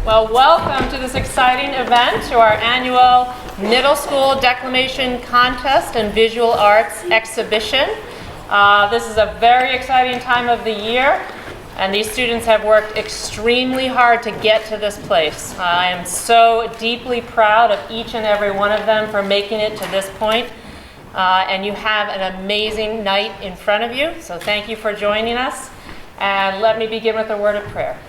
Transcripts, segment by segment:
Well, welcome to this exciting event, to our annual Middle School Declamation Contest and Visual Arts Exhibition. This is a very exciting time of the year, and these students have worked extremely hard to get to this place. I am so deeply proud of each and every one of them for making it to this point. And you have an amazing night in front of you, so thank you for joining us. And let me begin with a word of prayer.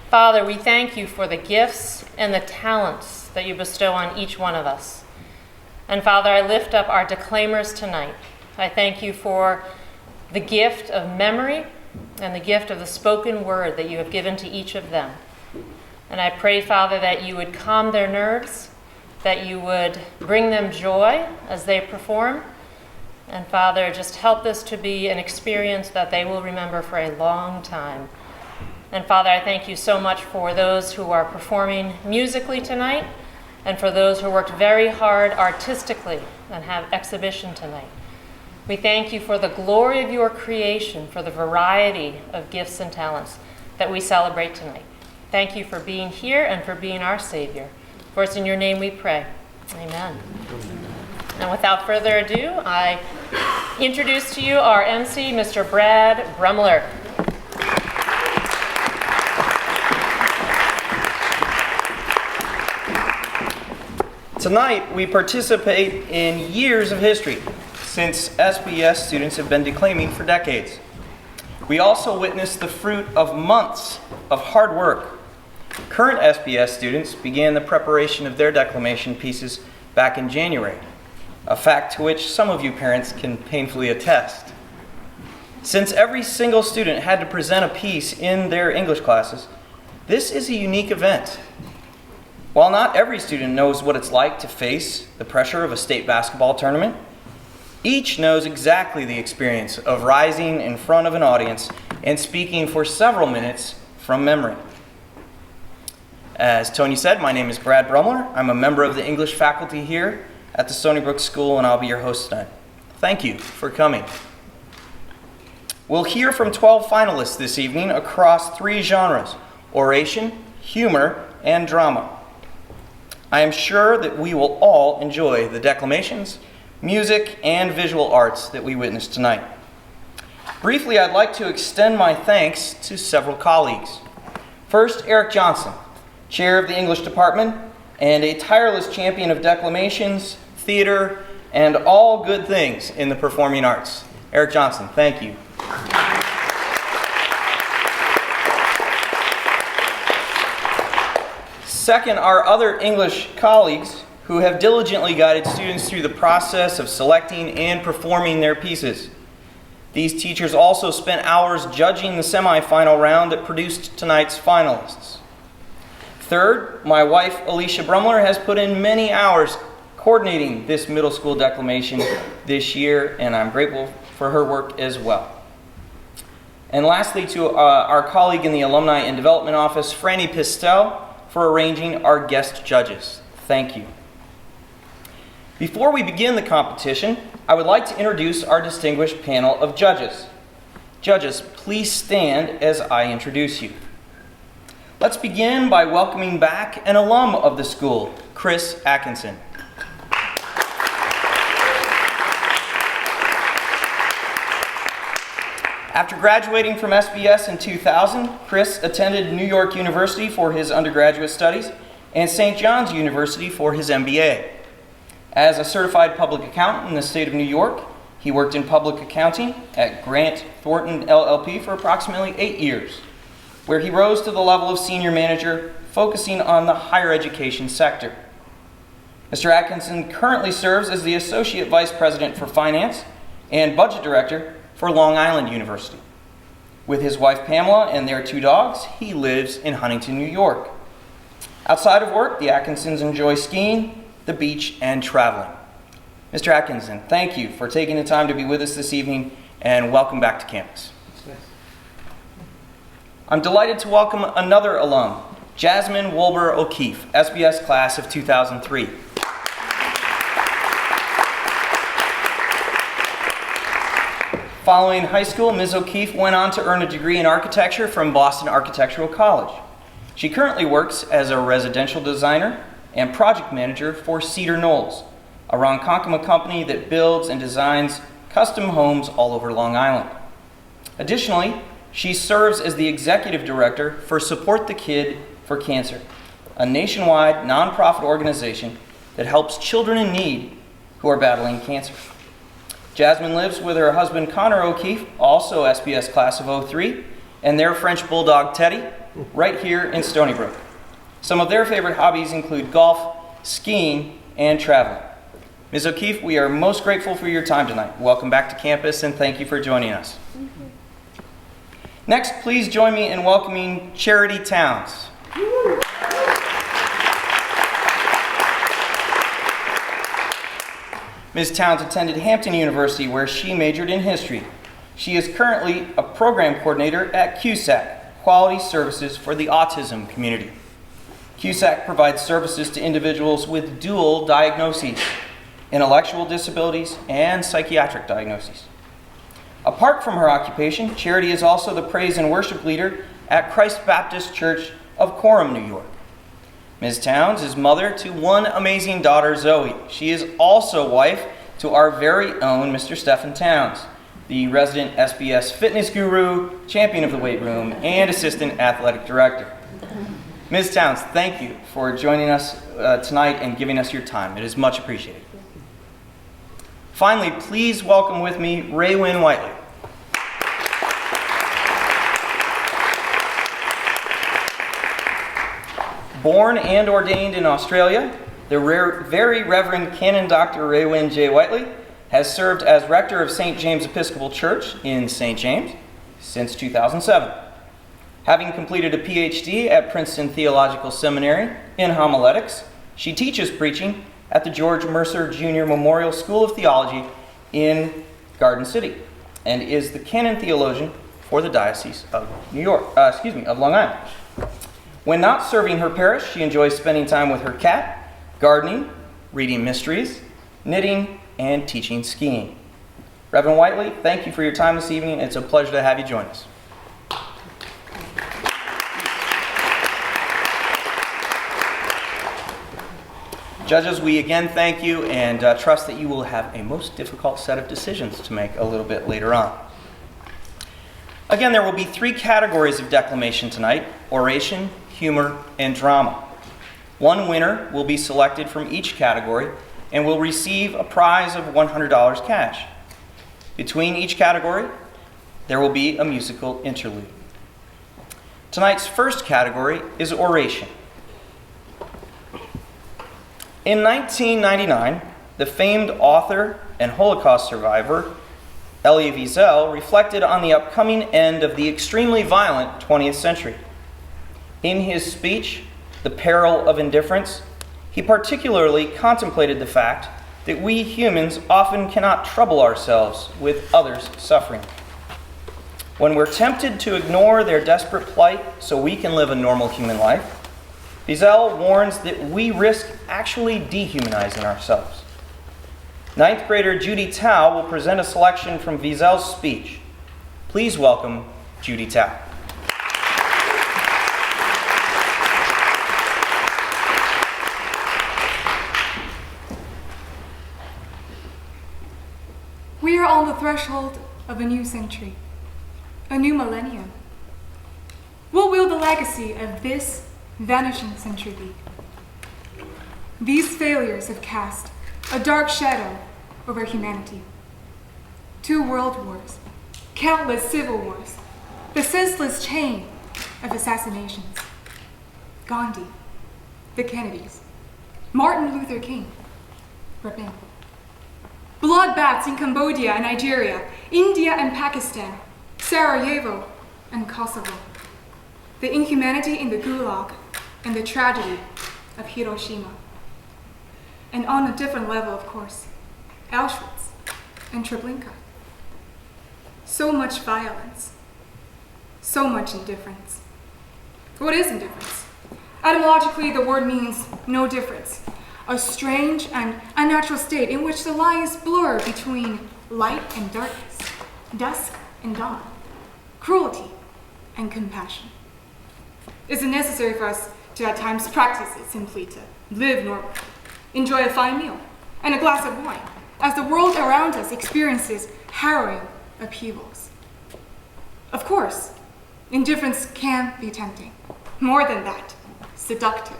Father, we thank you for the gifts and the talents that you bestow on each one of us. And Father, I lift up our declaimers tonight. I thank you for the gift of memory and the gift of the spoken word that you have given to each of them. And I pray, Father, that you would calm their nerves, that you would bring them joy as they perform. And Father, just help this to be an experience that they will remember for a long time. And Father, I thank you so much for those who are performing musically tonight and for those who worked very hard artistically and have exhibition tonight. We thank you for the glory of your creation, for the variety of gifts and talents that we celebrate tonight. Thank you for being here and for being our Savior. For it's in your name we pray. Amen. And without further ado, I introduce to you our MC, Mr. Brad Brumler. Tonight, we participate in years of history, since SBS students have been declaiming for decades. We also witness the fruit of months of hard work. Current SBS students began the preparation of their declamation pieces back in January, a fact to which some of you parents can painfully attest. Since every single student had to present a piece in their English classes, this is a unique event. While not every student knows what it's like to face the pressure of a state basketball tournament, each knows exactly the experience of rising in front of an audience and speaking for several minutes from memory. As Tony said, my name is Brad Brumler. I'm a member of the English faculty here at the Stony Brook School, and I'll be your host tonight. Thank you for coming. We'll hear from 12 finalists this evening across 3 genres: oration, humor, and drama. I am sure that we will all enjoy the declamations, music, and visual arts that we witnessed tonight. Briefly, I'd like to extend my thanks to several colleagues. First, Eric Johnson, chair of the English department and a tireless champion of declamations, theater, and all good things in the performing arts. Eric Johnson, thank you. Second, our other English colleagues who have diligently guided students through the process of selecting and performing their pieces. These teachers also spent hours judging the semifinal round that produced tonight's finalists. Third, my wife, Alicia Brumler, has put in many hours coordinating this middle school declamation this year, and I'm grateful for her work as well. And lastly, to our colleague in the Alumni and Development Office, Franny Pistel, for arranging our guest judges. Thank you. Before we begin the competition, I would like to introduce our distinguished panel of judges. Judges, please stand as I introduce you. Let's begin by welcoming back an alum of the school, Chris Atkinson. After graduating from SBS in 2000, Chris attended New York University for his undergraduate studies and St. John's University for his MBA. As a certified public accountant in the state of New York, he worked in public accounting at Grant Thornton LLP for approximately 8 years, where he rose to the level of senior manager, focusing on the higher education sector. Mr. Atkinson currently serves as the Associate Vice President for Finance and Budget Director for Long Island University. With his wife Pamela and their 2 dogs, he lives in Huntington, New York. Outside of work, the Atkinsons enjoy skiing, the beach, and traveling. Mr. Atkinson, thank you for taking the time to be with us this evening, and welcome back to campus. I'm delighted to welcome another alum, Jasmine Wolber O'Keefe, SBS class of 2003. Following high school, Ms. O'Keefe went on to earn a degree in architecture from Boston Architectural College. She currently works as a residential designer and project manager for Cedar Knolls, a Ronkonkoma company that builds and designs custom homes all over Long Island. Additionally, she serves as the executive director for Support the Kid for Cancer, a nationwide nonprofit organization that helps children in need who are battling cancer. Jasmine lives with her husband Connor O'Keefe, also SBS class of '03, and their French bulldog Teddy, right here in Stony Brook. Some of their favorite hobbies include golf, skiing, and traveling. Ms. O'Keefe, we are most grateful for your time tonight. Welcome back to campus, and thank you for joining us. Next, please join me in welcoming Charity Towns. Ms. Towns attended Hampton University, where she majored in history. She is currently a program coordinator at CUSAC, Quality Services for the Autism Community. CUSAC provides services to individuals with dual diagnoses, intellectual disabilities, and psychiatric diagnoses. Apart from her occupation, Charity is also the praise and worship leader at Christ Baptist Church of Coram, New York. Ms. Towns is mother to one amazing daughter, Zoe. She is also wife to our very own Mr. Stephen Towns, the resident SBS fitness guru, champion of the weight room, and assistant athletic director. Ms. Towns, thank you for joining us tonight and giving us your time. It is much appreciated. Finally, please welcome with me Raywin Whiteley. Born and ordained in Australia, the very Reverend Canon Dr. Raywin J. Whiteley has served as rector of St. James Episcopal Church in St. James since 2007. Having completed a PhD at Princeton Theological Seminary in homiletics, she teaches preaching at the George Mercer Jr. Memorial School of Theology in Garden City, and is the canon theologian for the Diocese of Long Island. When not serving her parish, she enjoys spending time with her cat, gardening, reading mysteries, knitting, and teaching skiing. Reverend Whiteley, thank you for your time this evening. It's a pleasure to have you join us. Judges, we again thank you and trust that you will have a most difficult set of decisions to make a little bit later on. Again, there will be 3 categories of declamation tonight: oration, humor, and drama. One winner will be selected from each category and will receive a prize of $100 cash. Between each category, there will be a musical interlude. Tonight's first category is oration. In 1999, the famed author and Holocaust survivor Elie Wiesel reflected on the upcoming end of the extremely violent 20th century. In his speech, The Peril of Indifference, he particularly contemplated the fact that we humans often cannot trouble ourselves with others' suffering. When we're tempted to ignore their desperate plight so we can live a normal human life, Wiesel warns that we risk actually dehumanizing ourselves. 9th grader Judy Tao will present a selection from Wiesel's speech. Please welcome Judy Tao. We are on the threshold of a new century, a new millennium. What will the legacy of this vanishing century be? These failures have cast a dark shadow over humanity. 2 world wars, countless civil wars, the senseless chain of assassinations. Gandhi, the Kennedys, Martin Luther King, Reagan. Bloodbaths in Cambodia and Nigeria, India and Pakistan, Sarajevo and Kosovo. The inhumanity in the Gulag and the tragedy of Hiroshima. And on a different level, of course, Auschwitz and Treblinka. So much violence, so much indifference. What is indifference? Etymologically, the word means no difference, a strange and unnatural state in which the lines blur between light and darkness, dusk and dawn, cruelty and compassion. Is it necessary for us to at times practice it simply to live normally, enjoy a fine meal and a glass of wine, as the world around us experiences harrowing upheavals? Of course, indifference can be tempting. More than that, seductive.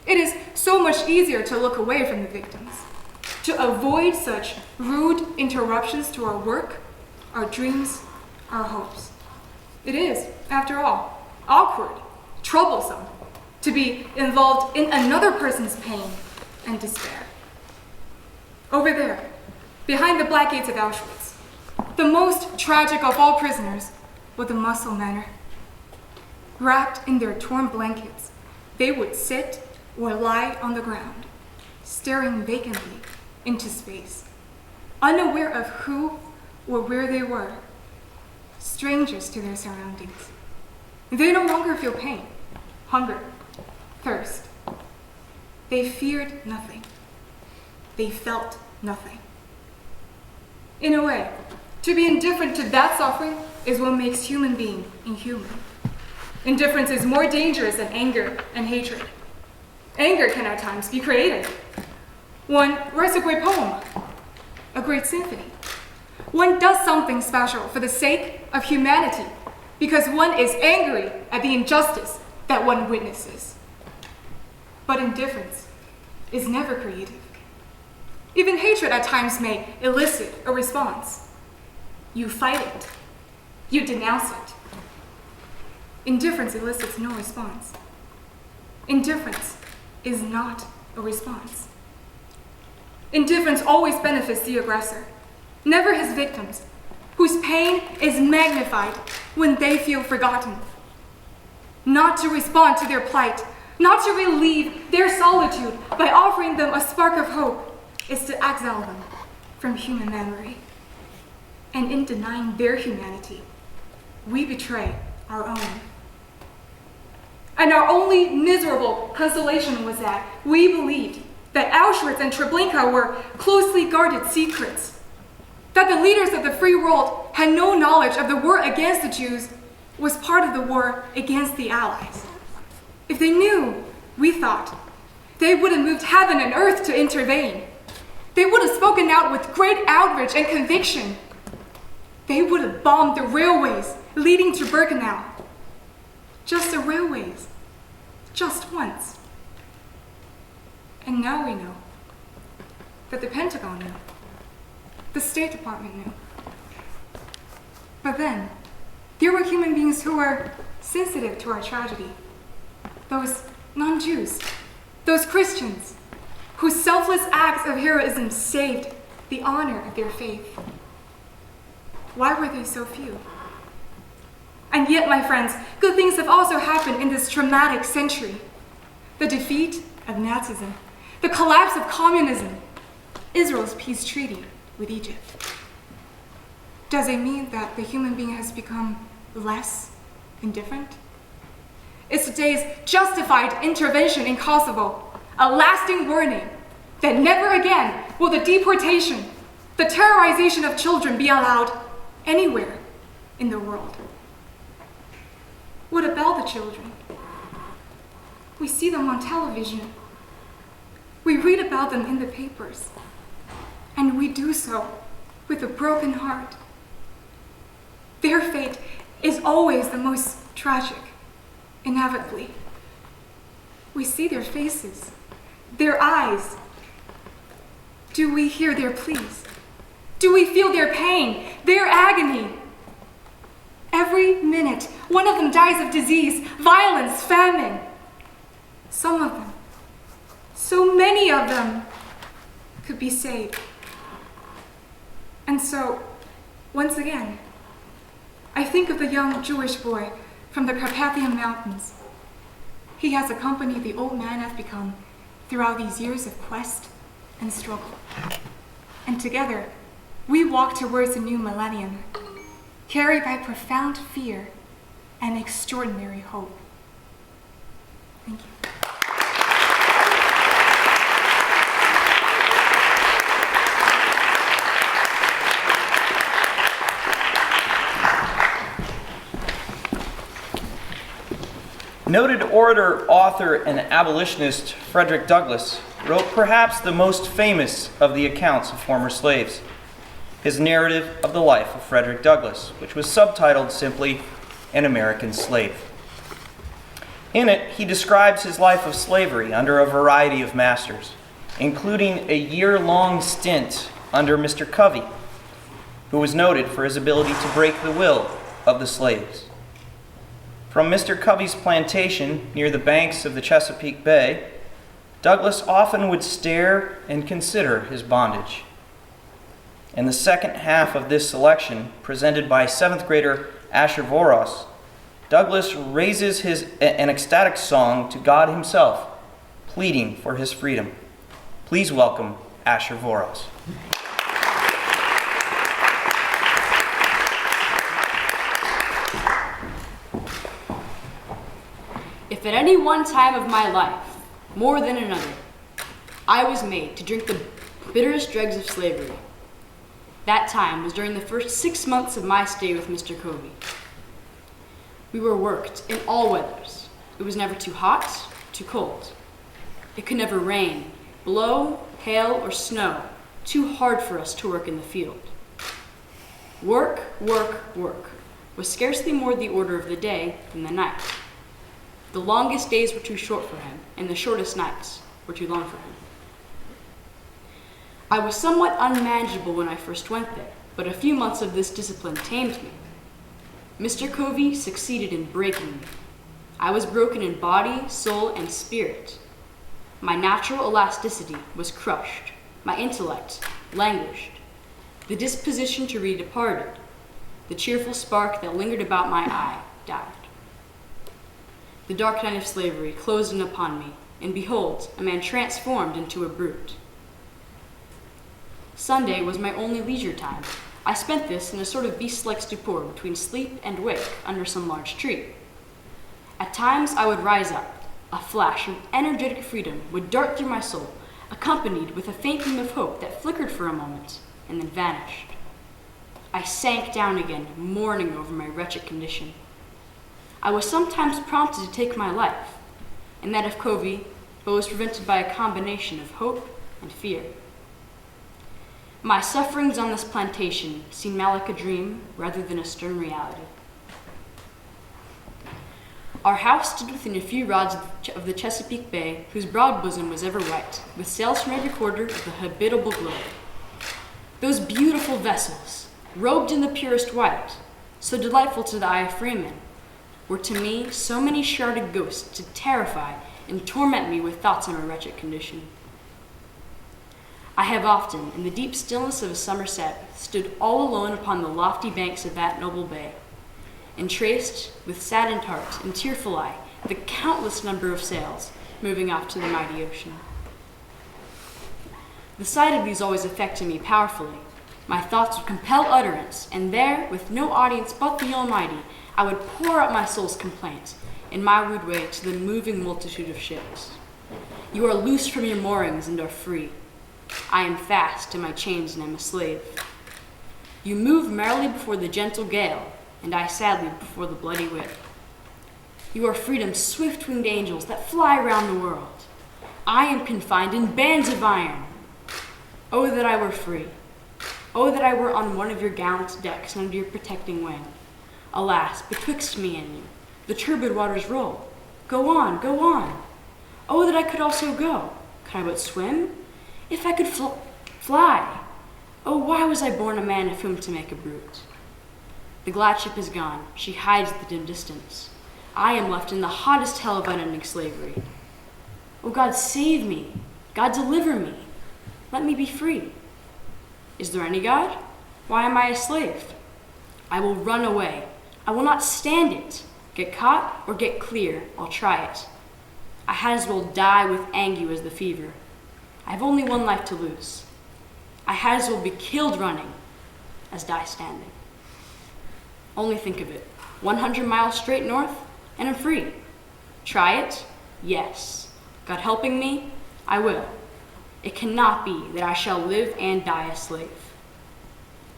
It is so much easier to look away from the victims, to avoid such rude interruptions to our work, our dreams, our hopes. It is, after all, awkward, troublesome, to be involved in another person's pain and despair. Over there, behind the black gates of Auschwitz, the most tragic of all prisoners were the muscle men. Wrapped in their torn blankets, they would sit or lie on the ground, staring vacantly into space, unaware of who or where they were, strangers to their surroundings. They no longer feel pain, hunger, thirst. They feared nothing. They felt nothing. In a way, to be indifferent to that suffering is what makes human being inhuman. Indifference is more dangerous than anger and hatred. Anger can at times be creative. One writes a great poem, a great symphony. One does something special for the sake of humanity because one is angry at the injustice that one witnesses. But indifference is never creative. Even hatred at times may elicit a response. You fight it. You denounce it. Indifference elicits no response. Indifference is not a response. Indifference always benefits the aggressor, never his victims, whose pain is magnified when they feel forgotten. Not to respond to their plight, not to relieve their solitude by offering them a spark of hope, is to exile them from human memory. And in denying their humanity, we betray our own. And our only miserable consolation was that we believed that Auschwitz and Treblinka were closely guarded secrets, that the leaders of the free world had no knowledge of the war against the Jews was part of the war against the Allies. If they knew, we thought, they would have moved heaven and earth to intervene. They would have spoken out with great outrage and conviction. They would have bombed the railways leading to Birkenau. Just the railways, just once. And now we know that the Pentagon knew, the State Department knew. But then, there were human beings who were sensitive to our tragedy. Those non-Jews, those Christians, whose selfless acts of heroism saved the honor of their faith. Why were they so few? And yet, my friends, good things have also happened in this traumatic century. The defeat of Nazism, the collapse of communism, Israel's peace treaty with Egypt. Does it mean that the human being has become less indifferent? Is today's justified intervention in Kosovo a lasting warning that never again will the deportation, the terrorization of children be allowed anywhere in the world? What about the children? We see them on television. We read about them in the papers. And we do so with a broken heart. Their fate is always the most tragic, inevitably. We see their faces, their eyes. Do we hear their pleas? Do we feel their pain, their agony? Every minute, one of them dies of disease, violence, famine. Some of them, so many of them, could be saved. And so, once again, I think of the young Jewish boy from the Carpathian Mountains. He has accompanied the old man I've become throughout these years of quest and struggle. And together, we walk towards a new millennium, carried by profound fear and extraordinary hope. Thank you. Noted orator, author, and abolitionist Frederick Douglass wrote perhaps the most famous of the accounts of former slaves, his narrative of the life of Frederick Douglass, which was subtitled simply An American Slave. In it, he describes his life of slavery under a variety of masters, including a year-long stint under Mr. Covey, who was noted for his ability to break the will of the slaves. From Mr. Covey's plantation near the banks of the Chesapeake Bay, Douglass often would stare and consider his bondage. In the second half of this selection, presented by 7th grader Asher Voros, Douglass raises an ecstatic song to God himself, pleading for his freedom. Please welcome Asher Voros. If at any one time of my life, more than another, I was made to drink the bitterest dregs of slavery, that time was during the first 6 months of my stay with Mr. Covey. We were worked in all weathers. It was never too hot, too cold. It could never rain, blow, hail, or snow too hard for us to work in the field. Work, work, work was scarcely more the order of the day than the night. The longest days were too short for him, and the shortest nights were too long for him. I was somewhat unmanageable when I first went there, but a few months of this discipline tamed me. Mr. Covey succeeded in breaking me. I was broken in body, soul, and spirit. My natural elasticity was crushed. My intellect languished. The disposition to read departed. The cheerful spark that lingered about my eye died. The dark night of slavery closed in upon me, and behold, a man transformed into a brute. Sunday was my only leisure time. I spent this in a sort of beast-like stupor between sleep and wake under some large tree. At times I would rise up. A flash of energetic freedom would dart through my soul, accompanied with a faint gleam of hope that flickered for a moment and then vanished. I sank down again, mourning over my wretched condition. I was sometimes prompted to take my life, and that of Covey, but was prevented by a combination of hope and fear. My sufferings on this plantation seemed more like a dream rather than a stern reality. Our house stood within a few rods of the Chesapeake Bay, whose broad bosom was ever white, with sails from every quarter of the habitable globe. Those beautiful vessels, robed in the purest white, so delightful to the eye of freemen, were to me so many shrouded ghosts to terrify and torment me with thoughts on my wretched condition. I have often, in the deep stillness of a summer Sabbath, stood all alone upon the lofty banks of that noble bay, and traced, with saddened heart and tearful eye, the countless number of sails moving off to the mighty ocean. The sight of these always affected me powerfully. My thoughts would compel utterance, and there, with no audience but the Almighty, I would pour out my soul's complaint in my rude way to the moving multitude of ships. You are loosed from your moorings and are free. I am fast in my chains and am a slave. You move merrily before the gentle gale, and I sadly before the bloody whip. You are freedom's swift-winged angels that fly round the world. I am confined in bands of iron. Oh, that I were free. Oh, that I were on one of your gallant decks under your protecting wing. Alas, betwixt me and you, the turbid waters roll. Go on, go on. Oh, that I could also go. Could I but swim? If I could fly. Oh, why was I born a man of whom to make a brute? The glad ship is gone. She hides the dim distance. I am left in the hottest hell of unending slavery. Oh, God, save me. God, deliver me. Let me be free. Is there any God? Why am I a slave? I will run away. I will not stand it. Get caught or get clear, I'll try it. I had as well die with ague as the fever. I have only one life to lose. I had as well be killed running as die standing. Only think of it. 100 miles straight north, and I'm free. Try it? Yes. God helping me, I will. It cannot be that I shall live and die a slave.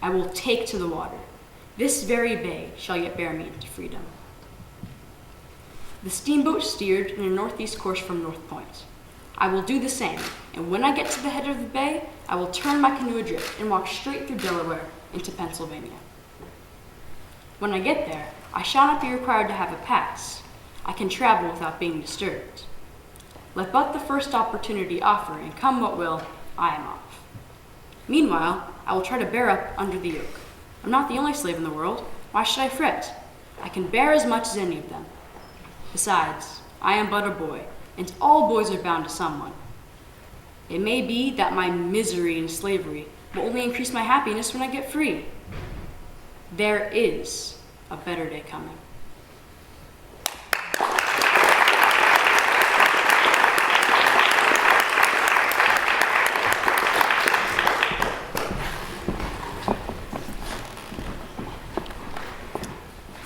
I will take to the water. This very bay shall yet bear me into freedom. The steamboat steered in a northeast course from North Point. I will do the same, and when I get to the head of the bay, I will turn my canoe adrift and walk straight through Delaware into Pennsylvania. When I get there, I shall not be required to have a pass. I can travel without being disturbed. Let but the first opportunity offer, and come what will, I am off. Meanwhile, I will try to bear up under the yoke. I'm not the only slave in the world. Why should I fret? I can bear as much as any of them. Besides, I am but a boy, and all boys are bound to someone. It may be that my misery in slavery will only increase my happiness when I get free. There is a better day coming.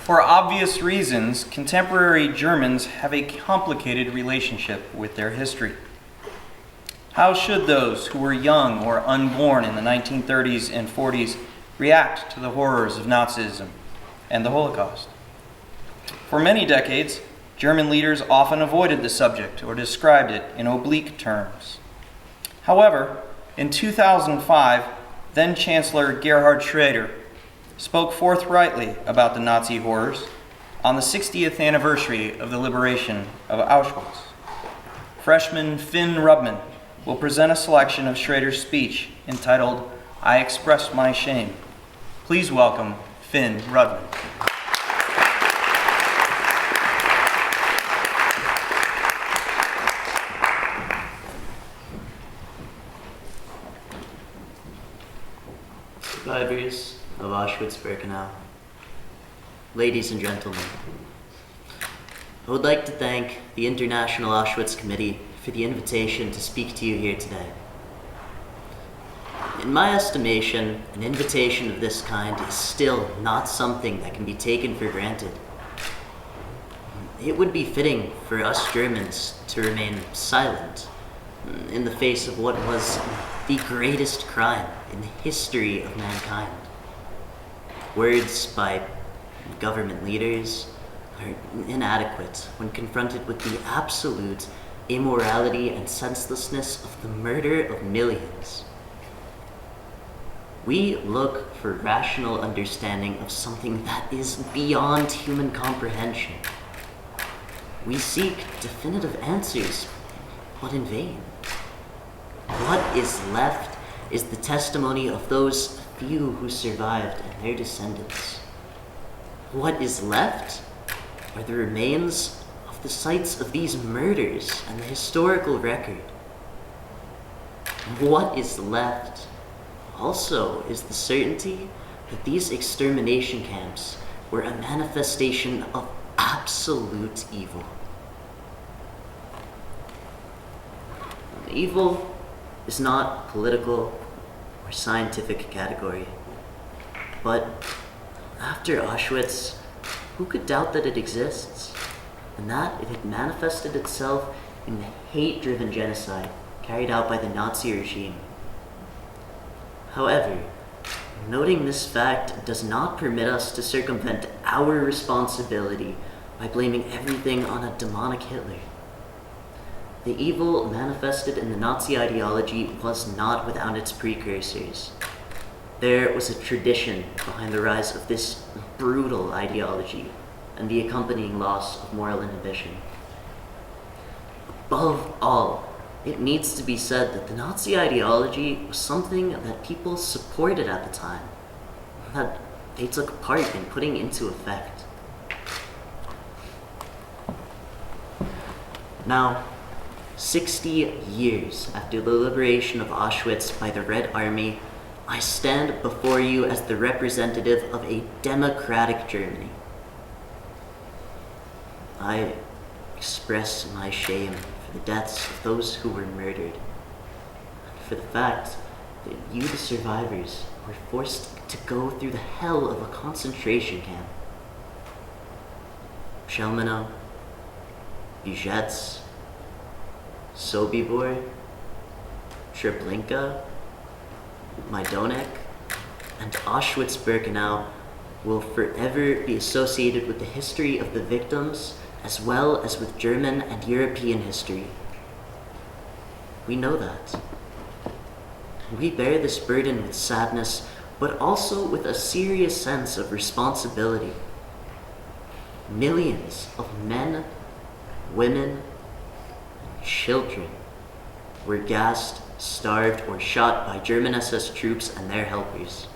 For obvious reasons, contemporary Germans have a complicated relationship with their history. How should those who were young or unborn in the 1930s and 40s react to the horrors of Nazism and the Holocaust? For many decades, German leaders often avoided the subject or described it in oblique terms. However, in 2005, then-Chancellor Gerhard Schroeder spoke forthrightly about the Nazi horrors on the 60th anniversary of the liberation of Auschwitz. Freshman Finn Rubman will present a selection of Schroeder's speech entitled, "I Express My Shame." Please welcome Finn Rubman. Survivors of Auschwitz-Birkenau, ladies and gentlemen, I would like to thank the International Auschwitz Committee for the invitation to speak to you here today. In my estimation, an invitation of this kind is still not something that can be taken for granted. It would be fitting for us Germans to remain silent in the face of what was the greatest crime in the history of mankind. Words by government leaders are inadequate when confronted with the absolute immorality and senselessness of the murder of millions. We look for rational understanding of something that is beyond human comprehension. We seek definitive answers, but in vain. What is left is the testimony of those few who survived and their descendants. What is left are the remains of the sites of these murders and the historical record. What is left also is the certainty that these extermination camps were a manifestation of absolute evil. Evil is not political or scientific category. But after Auschwitz, who could doubt that it exists, and that it had manifested itself in the hate-driven genocide carried out by the Nazi regime? However, noting this fact does not permit us to circumvent our responsibility by blaming everything on a demonic Hitler. The evil manifested in the Nazi ideology was not without its precursors. There was a tradition behind the rise of this brutal ideology and the accompanying loss of moral inhibition. Above all, it needs to be said that the Nazi ideology was something that people supported at the time, that they took part in putting into effect. Now, 60 years after the liberation of Auschwitz by the Red Army, I stand before you as the representative of a democratic Germany. I express my shame for the deaths of those who were murdered, and for the fact that you, the survivors, were forced to go through the hell of a concentration camp. Chelmno, Bijets, Sobibor, Treblinka, Majdanek, and Auschwitz-Birkenau will forever be associated with the history of the victims as well as with German and European history. We know that. We bear this burden with sadness, but also with a serious sense of responsibility. Millions of men, women, and children were gassed, starved, or shot by German SS troops and their helpers.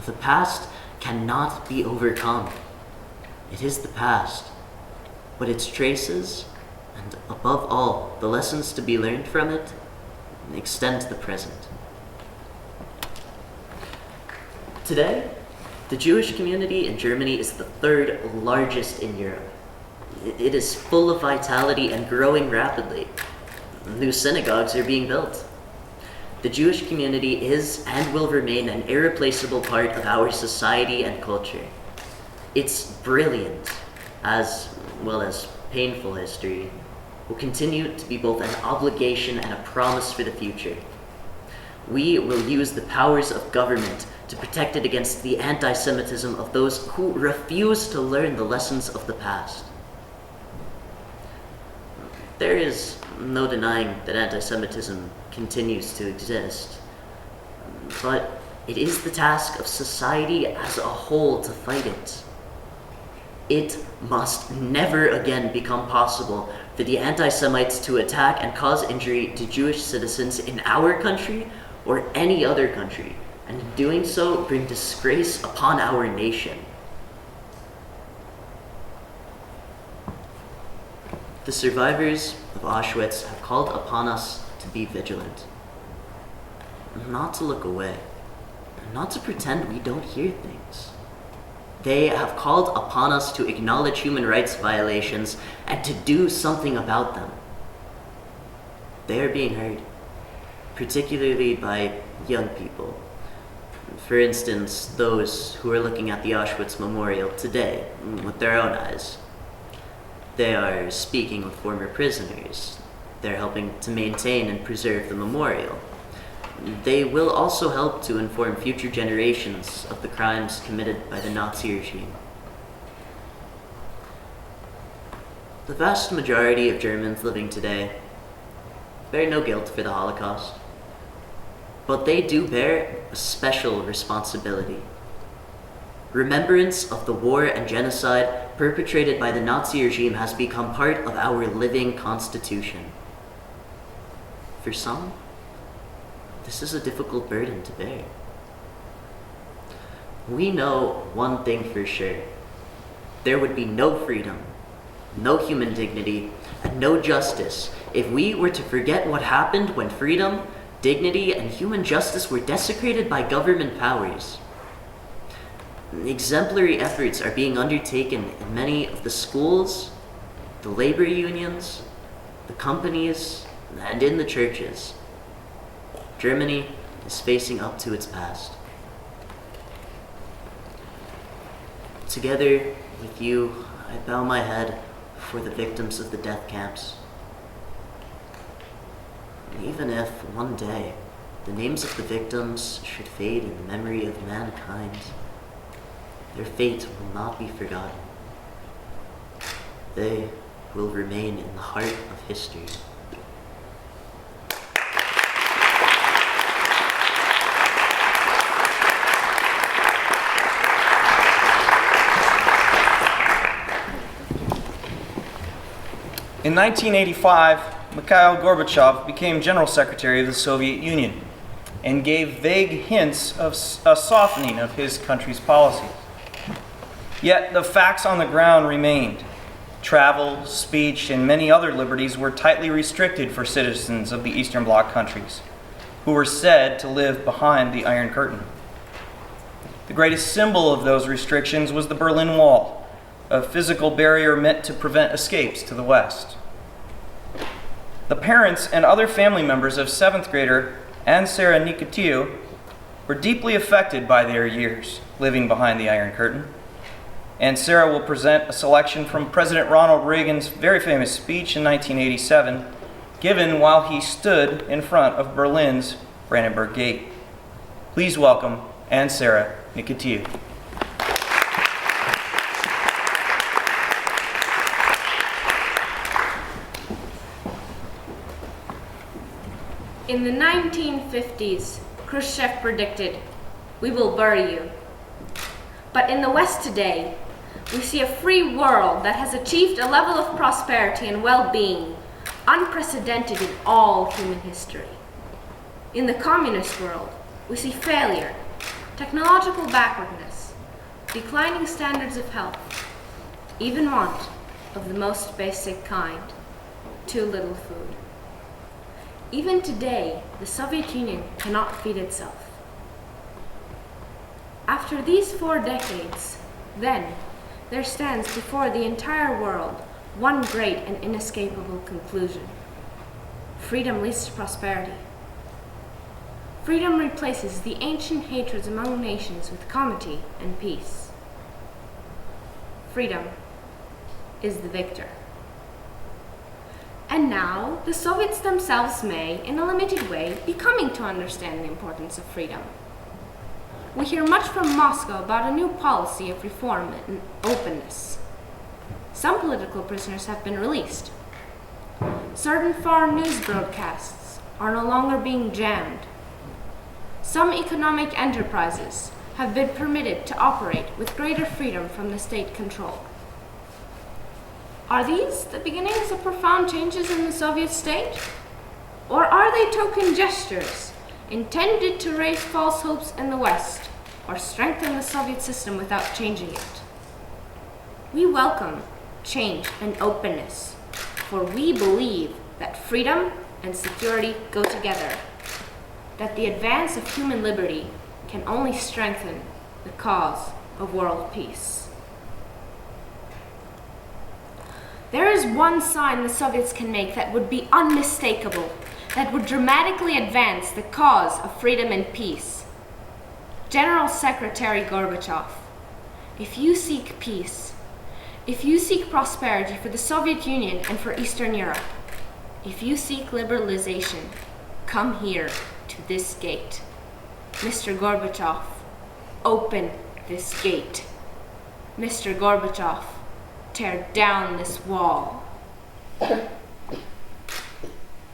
The past cannot be overcome. It is the past, but its traces, and above all, the lessons to be learned from it, extend to the present. Today, the Jewish community in Germany is the third largest in Europe. It is full of vitality and growing rapidly. New synagogues are being built. The Jewish community is and will remain an irreplaceable part of our society and culture. Its brilliant, as well as painful history, will continue to be both an obligation and a promise for the future. We will use the powers of government to protect it against the anti-Semitism of those who refuse to learn the lessons of the past. There is no denying that anti-Semitism continues to exist, but it is the task of society as a whole to fight it. It must never again become possible for the anti-Semites to attack and cause injury to Jewish citizens in our country or any other country, and in doing so bring disgrace upon our nation. The survivors of Auschwitz have called upon us to be vigilant, not to look away, not to pretend we don't hear things. They have called upon us to acknowledge human rights violations and to do something about them. They are being heard, particularly by young people. For instance, those who are looking at the Auschwitz Memorial today with their own eyes. They are speaking with former prisoners. They're helping to maintain and preserve the memorial. They will also help to inform future generations of the crimes committed by the Nazi regime. The vast majority of Germans living today bear no guilt for the Holocaust, but they do bear a special responsibility. Remembrance of the war and genocide perpetrated by the Nazi regime has become part of our living constitution. For some, this is a difficult burden to bear. We know one thing for sure. There would be no freedom, no human dignity, and no justice if we were to forget what happened when freedom, dignity, and human justice were desecrated by government powers. Exemplary efforts are being undertaken in many of the schools, the labor unions, the companies, and in the churches. Germany is facing up to its past. Together with you, I bow my head for the victims of the death camps. Even if one day the names of the victims should fade in the memory of mankind, their fate will not be forgotten. They will remain in the heart of history. In 1985, Mikhail Gorbachev became General Secretary of the Soviet Union and gave vague hints of a softening of his country's policies. Yet the facts on the ground remained. Travel, speech, and many other liberties were tightly restricted for citizens of the Eastern Bloc countries, who were said to live behind the Iron Curtain. The greatest symbol of those restrictions was the Berlin Wall, a physical barrier meant to prevent escapes to the West. The parents and other family members of 7th grader and Sarah Nicotiu were deeply affected by their years living behind the Iron Curtain. And Sarah will present a selection from President Ronald Reagan's very famous speech in 1987, given while he stood in front of Berlin's Brandenburg Gate. Please welcome Anne Sarah Nicotiu. In the 1950s, Khrushchev predicted, "We will bury you." But in the West today, we see a free world that has achieved a level of prosperity and well-being unprecedented in all human history. In the communist world, we see failure, technological backwardness, declining standards of health, even want of the most basic kind, too little food. Even today, the Soviet Union cannot feed itself. After these 4 decades, then, there stands before the entire world one great and inescapable conclusion. Freedom leads to prosperity. Freedom replaces the ancient hatreds among nations with comity and peace. Freedom is the victor. And now, the Soviets themselves may, in a limited way, be coming to understand the importance of freedom. We hear much from Moscow about a new policy of reform and openness. Some political prisoners have been released. Certain foreign news broadcasts are no longer being jammed. Some economic enterprises have been permitted to operate with greater freedom from the state control. Are these the beginnings of profound changes in the Soviet state? Or are they token gestures intended to raise false hopes in the West or strengthen the Soviet system without changing it? We welcome change and openness, for we believe that freedom and security go together, that the advance of human liberty can only strengthen the cause of world peace. There is one sign the Soviets can make that would be unmistakable, that would dramatically advance the cause of freedom and peace. General Secretary Gorbachev, if you seek peace, if you seek prosperity for the Soviet Union and for Eastern Europe, if you seek liberalization, come here to this gate. Mr. Gorbachev, open this gate. Mr. Gorbachev, tear down this wall.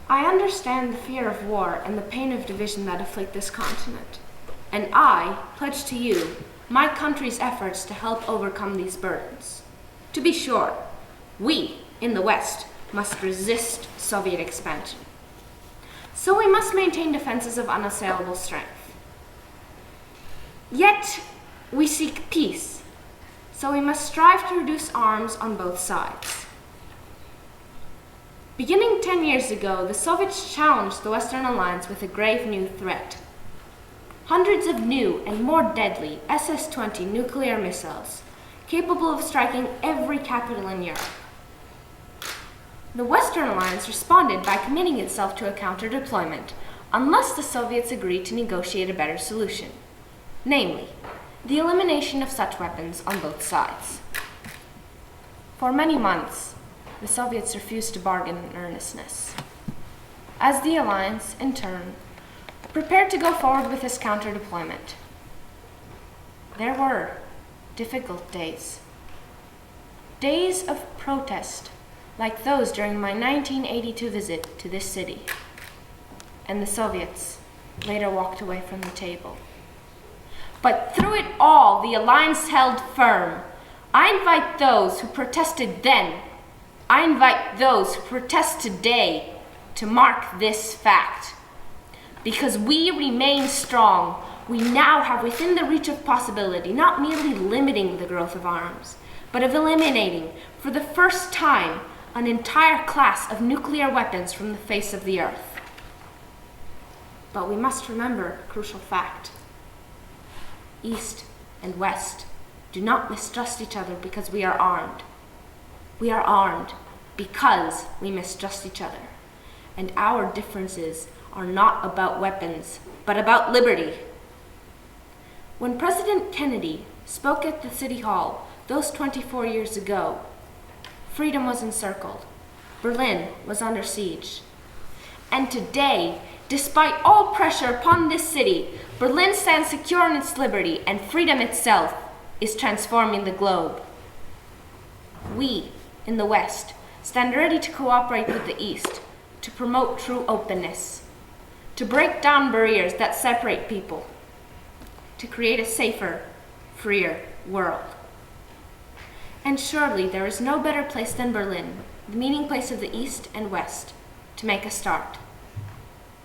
I understand the fear of war and the pain of division that afflict this continent, and I pledge to you my country's efforts to help overcome these burdens. To be sure, we in the West must resist Soviet expansion. So we must maintain defenses of unassailable strength. Yet we seek peace, so we must strive to reduce arms on both sides. Beginning 10 years ago, the Soviets challenged the Western Alliance with a grave new threat. Hundreds of new and more deadly SS-20 nuclear missiles, capable of striking every capital in Europe. The Western Alliance responded by committing itself to a counter-deployment unless the Soviets agreed to negotiate a better solution, namely, the elimination of such weapons on both sides. For many months, the Soviets refused to bargain in earnestness. As the Alliance, in turn, prepared to go forward with this counter-deployment, there were difficult days. Days of protest, like those during my 1982 visit to this city. And the Soviets later walked away from the table. But through it all, the Alliance held firm. I invite those who protested then, I invite those who protest today to mark this fact. Because we remain strong, we now have within the reach of possibility not merely limiting the growth of arms, but of eliminating, for the first time, an entire class of nuclear weapons from the face of the earth. But we must remember a crucial fact. East and West do not mistrust each other because we are armed. We are armed because we mistrust each other. And our differences are not about weapons, but about liberty. When President Kennedy spoke at the City Hall those 24 years ago, freedom was encircled. Berlin was under siege. And today, despite all pressure upon this city, Berlin stands secure in its liberty, and freedom itself is transforming the globe. We, in the West, stand ready to cooperate with the East to promote true openness. to break down barriers that separate people, to create a safer, freer world. And surely there is no better place than Berlin, the meeting place of the East and West, to make a start.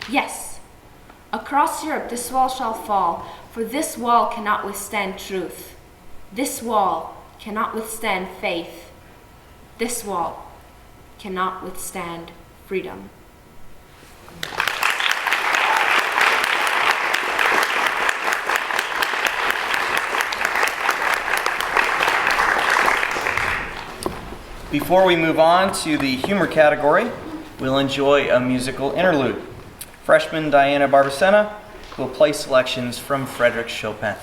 Yes, across Europe this wall shall fall, for this wall cannot withstand truth. This wall cannot withstand faith. This wall cannot withstand freedom. Before we move on to the humor category, we'll enjoy a musical interlude. Freshman Diana Barbacena will play selections from Frédéric Chopin.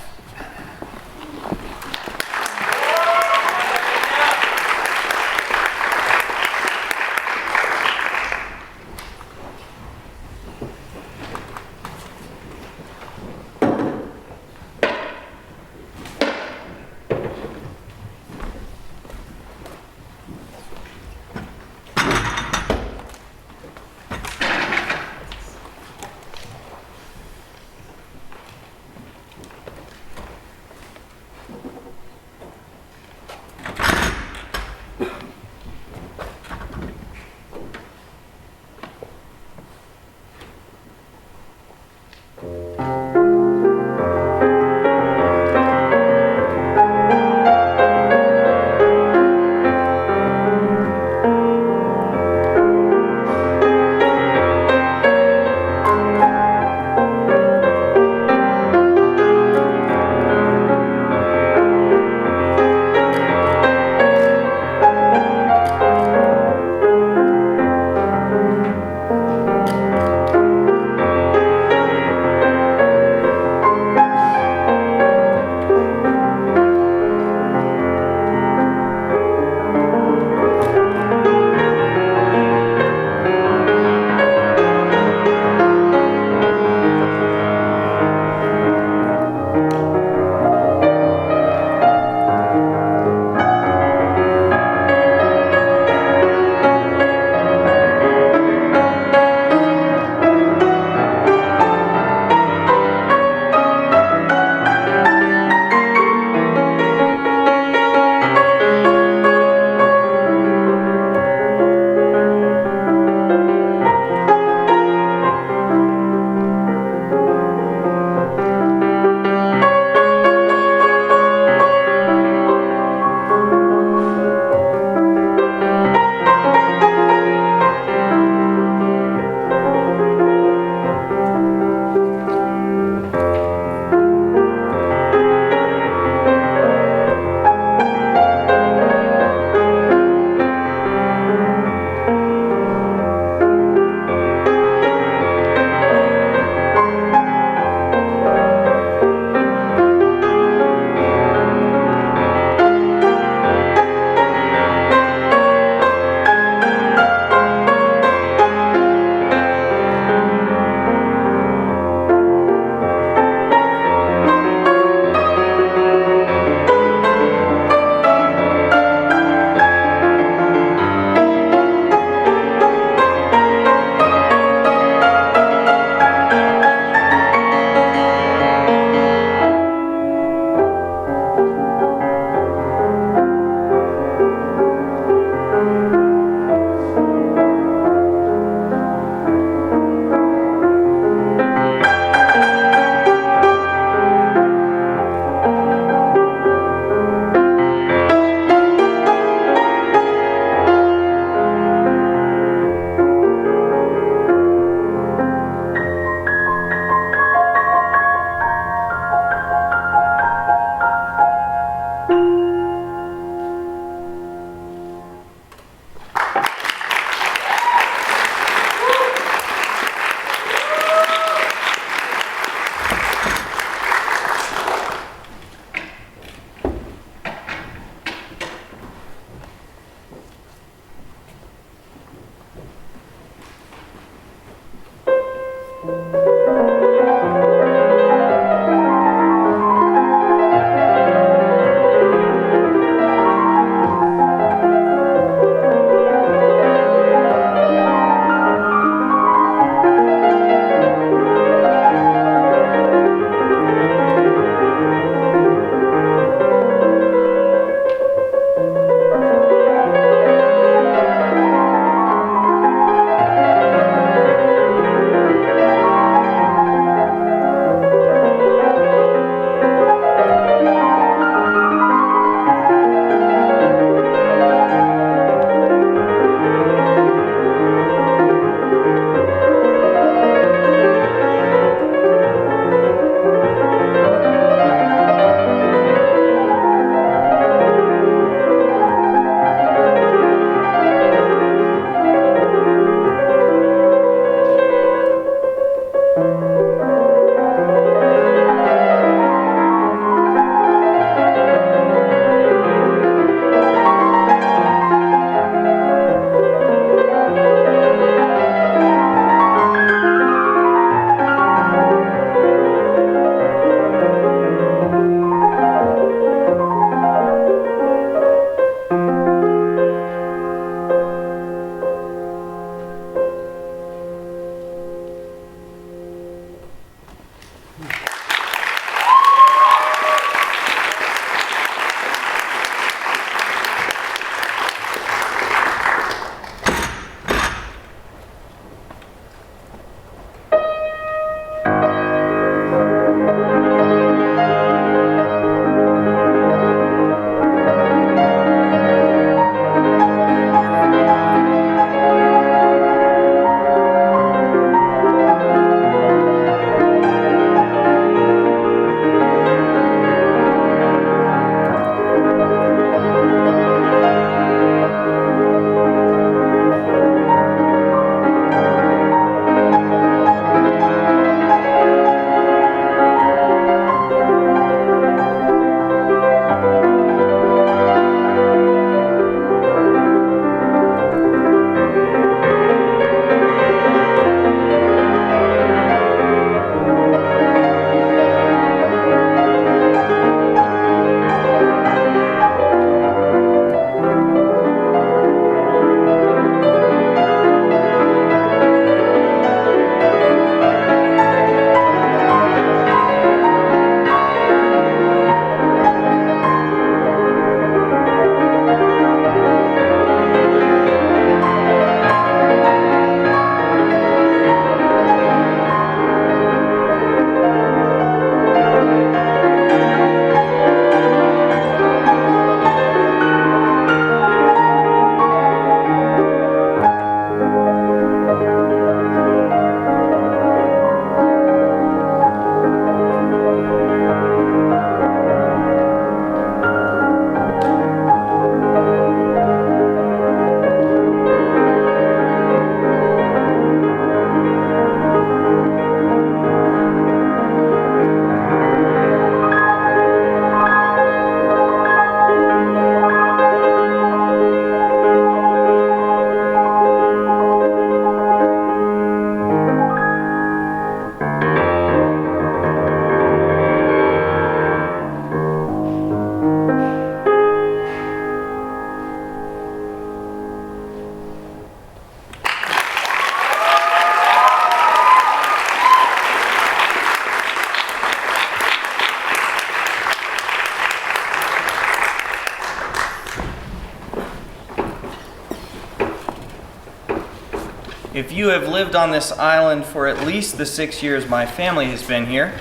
If you have lived on this island for at least the 6 years my family has been here,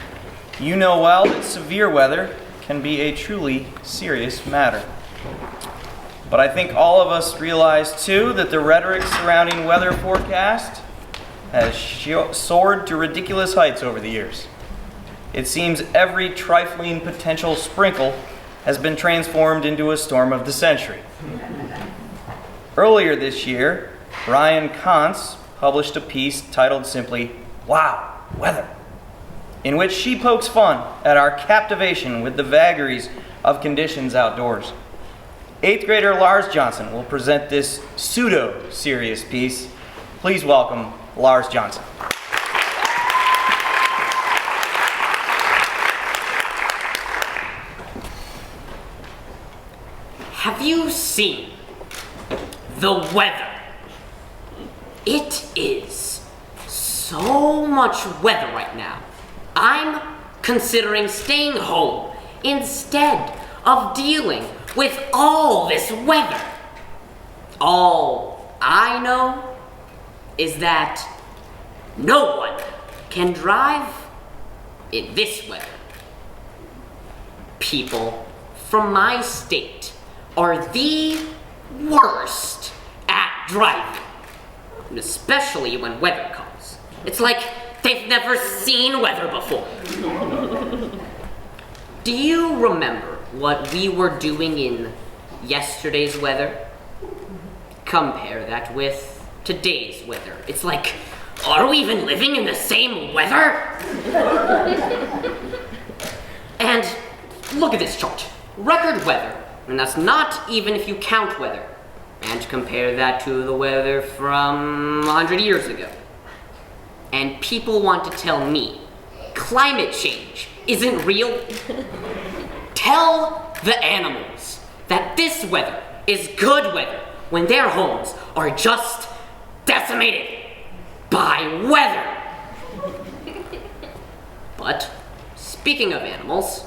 you know well that severe weather can be a truly serious matter. But I think all of us realize, too, that the rhetoric surrounding weather forecast has soared to ridiculous heights over the years. It seems every trifling potential sprinkle has been transformed into a storm of the century. Earlier this year, Ryan Kantz published a piece titled simply, "Wow, Weather," in which she pokes fun at our captivation with the vagaries of conditions outdoors. 8th grader Lars Johnson will present this pseudo-serious piece. Please welcome Lars Johnson. Have you seen the weather? It is so much weather right now. I'm considering staying home instead of dealing with all this weather. All I know is that no one can drive in this weather. People from my state are the worst at driving, and especially when weather comes. It's like they've never seen weather before. Do you remember what we were doing in yesterday's weather? Compare that with today's weather. It's like, are we even living in the same weather? And look at this chart. Record weather. And that's not even if you count weather. And compare that to the weather from 100 years ago. And people want to tell me climate change isn't real? Tell the animals that this weather is good weather when their homes are just decimated by weather. But speaking of animals,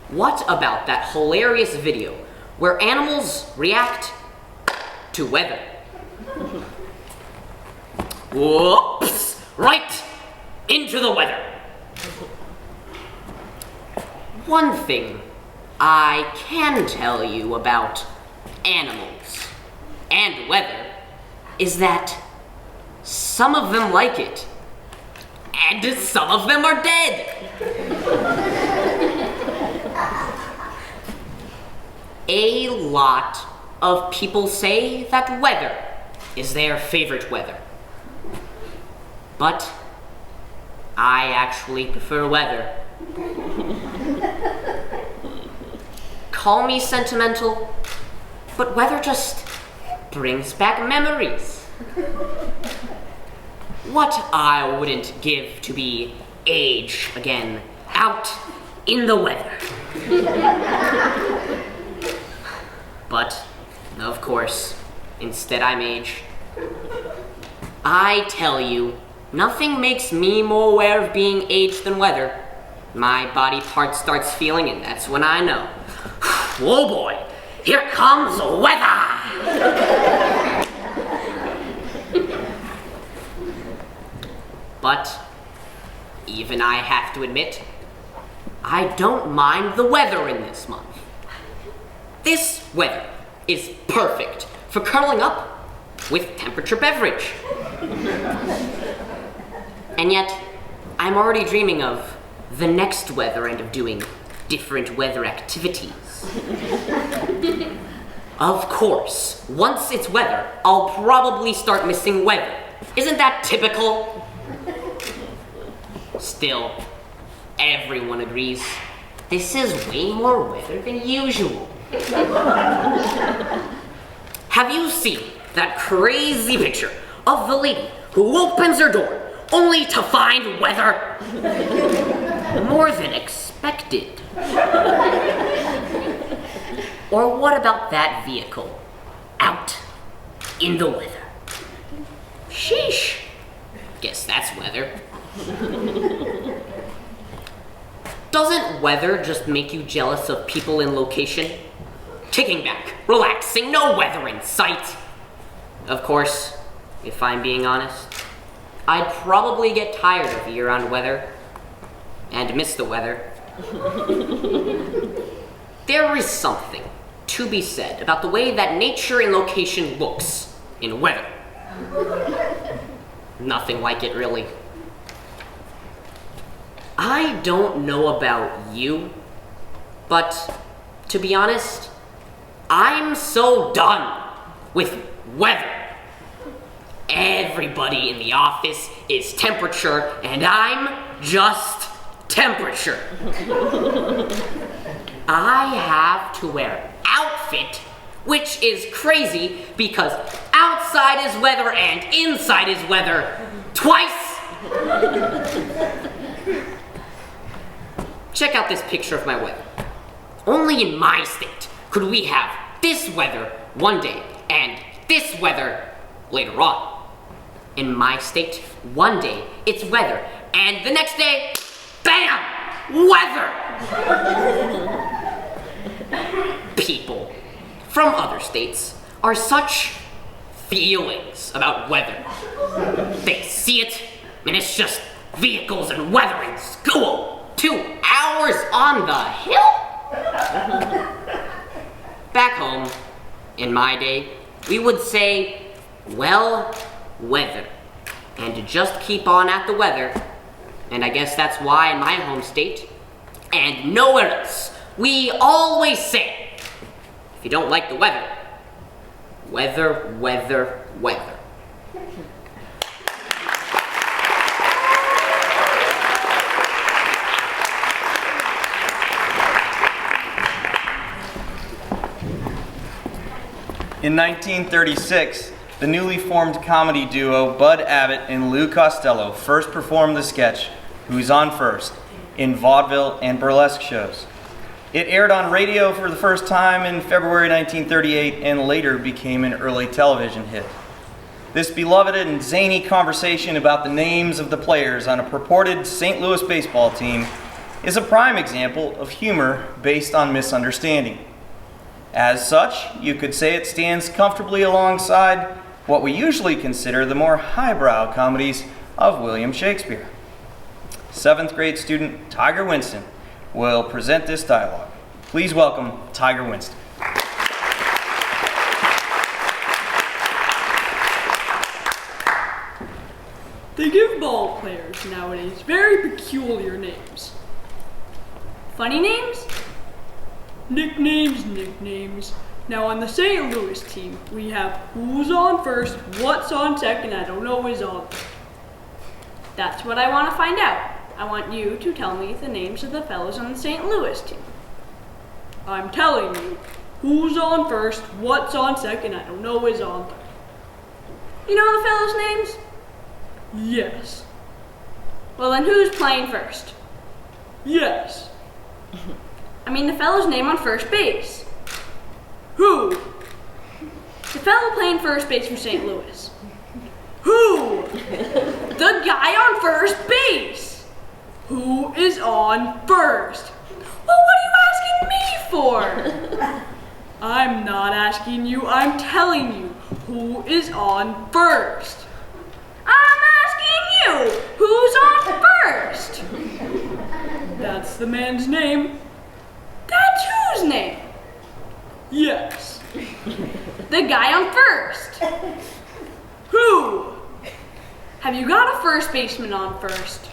what about that hilarious video where animals react to weather? Whoops! Right into the weather. One thing I can tell you about animals and weather is that some of them like it, and some of them are dead. A lot of people say that weather is their favorite weather. But I actually prefer weather. Call me sentimental, but weather just brings back memories. What I wouldn't give to be age again, out in the weather. But, of course, instead I'm age. I tell you, nothing makes me more aware of being aged than weather. My body part starts feeling, and that's when I know. Oh boy, here comes weather! But, even I have to admit, I don't mind the weather in this month. This weather is perfect for curling up with temperature beverage. And yet, I'm already dreaming of the next weather and of doing different weather activities. Of course, once it's weather, I'll probably start missing weather. Isn't that typical? Still, everyone agrees this is way more weather than usual. Have you seen that crazy picture of the lady who opens her door only to find weather? More than expected. Or what about that vehicle out in the weather? Sheesh. Guess that's weather. Doesn't weather just make you jealous of people in location? Kicking back, relaxing, no weather in sight. Of course, if I'm being honest, I'd probably get tired of year-round weather and miss the weather. There is something to be said about the way that nature and location looks in weather. Nothing like it, really. I don't know about you, but to be honest, I'm so done with weather. Everybody in the office is temperature, and I'm just temperature. I have to wear an outfit, which is crazy because outside is weather and inside is weather twice. Check out this picture of my weather. Only in my state could we have this weather one day and this weather later on. In my state, one day it's weather, and the next day, bam, weather! People from other states are such feelings about weather. They see it, and it's just vehicles and weather in school. 2 hours on the hill? Back home, in my day, we would say, well, weather, and to just keep on at the weather. And I guess that's why in my home state, and nowhere else, we always say, if you don't like the weather, weather, weather, weather. In 1936, the newly formed comedy duo Bud Abbott and Lou Costello first performed the sketch, Who's On First, in vaudeville and burlesque shows. It aired on radio for the first time in February 1938 and later became an early television hit. This beloved and zany conversation about the names of the players on a purported St. Louis baseball team is a prime example of humor based on misunderstanding. As such, you could say it stands comfortably alongside what we usually consider the more highbrow comedies of William Shakespeare. 7th grade student Tiger Winston will present this dialogue. Please welcome Tiger Winston. They give ball players nowadays very peculiar names. Funny names? Nicknames. Now on the St. Louis team, we have who's on first, what's on second, I don't know is on. That's what I want to find out. I want you to tell me the names of the fellows on the St. Louis team. I'm telling you, who's on first, what's on second, I don't know is on third. You know the fellows' names? Yes. Well then who's playing first? Yes. I mean the fellow's name on first base. Who? The fellow playing first base for St. Louis. Who? The guy on first base. Who is on first? Well, what are you asking me for? I'm not asking you, I'm telling you. Who is on first? I'm asking you, who's on first? That's the man's name. That's whose name? Yes. The guy on first. Who? Have you got a first baseman on first?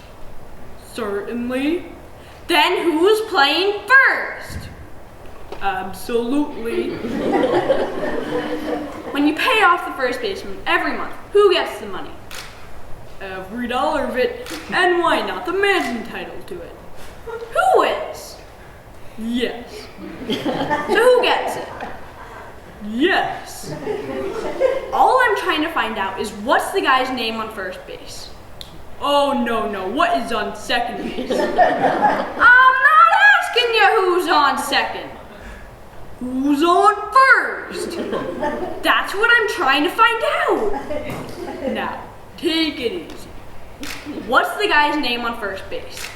Certainly. Then who's playing first? Absolutely. When you pay off the first baseman every month, who gets the money? Every dollar of it. And why not? The man's entitled to it. Who is? Yes. So who gets it? Yes. All I'm trying to find out is what's the guy's name on first base? Oh, no. What is on second base? I'm not asking you who's on second. Who's on first? That's what I'm trying to find out. Now, take it easy. What's the guy's name on first base?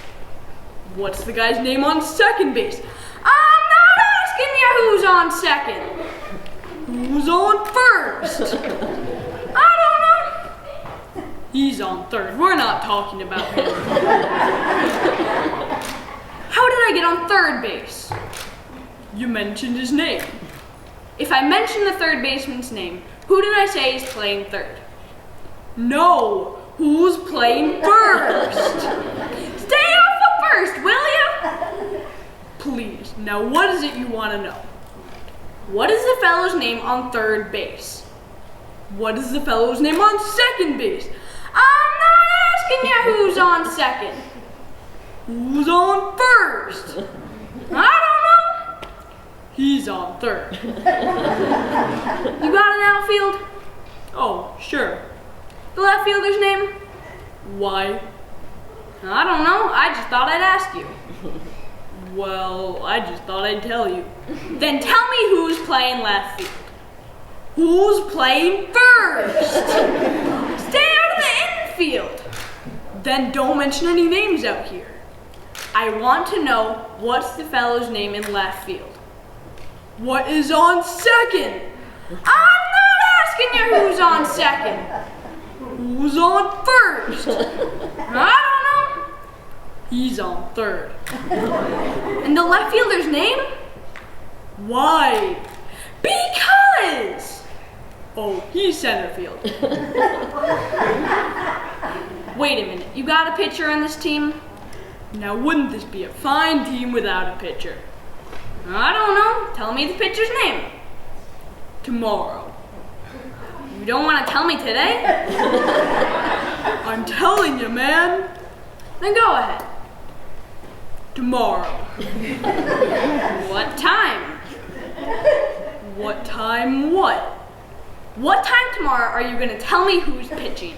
What's the guy's name on second base? I'm not asking you who's on second. Who's on first? I don't know. He's on third. We're not talking about him. How did I get on third base? You mentioned his name. If I mention the third baseman's name, who did I say is playing third? No, who's playing first? Stay off of first, will you? Please, now what is it you want to know? What is the fellow's name on third base? What is the fellow's name on second base? I'm not asking you who's on second. Who's on first? I don't know. He's on third. You got an outfield? Oh, sure. The left fielder's name? Why? I don't know. I just thought I'd ask you. Well, I just thought I'd tell you. Then tell me who's playing left field. Who's playing first? Stay out of the infield. Then don't mention any names out here. I want to know what's the fellow's name in left field. What is on second? I'm not asking you who's on second. Who's on first? I don't know. He's on third. And the left fielder's name? Why? Because! Oh, he's center field. Wait a minute, you got a pitcher on this team? Now wouldn't this be a fine team without a pitcher? I don't know. Tell me the pitcher's name. Tomorrow. You don't want to tell me today? I'm telling you, man. Then go ahead. Tomorrow. What time? What time what? What time tomorrow are you going to tell me who's pitching?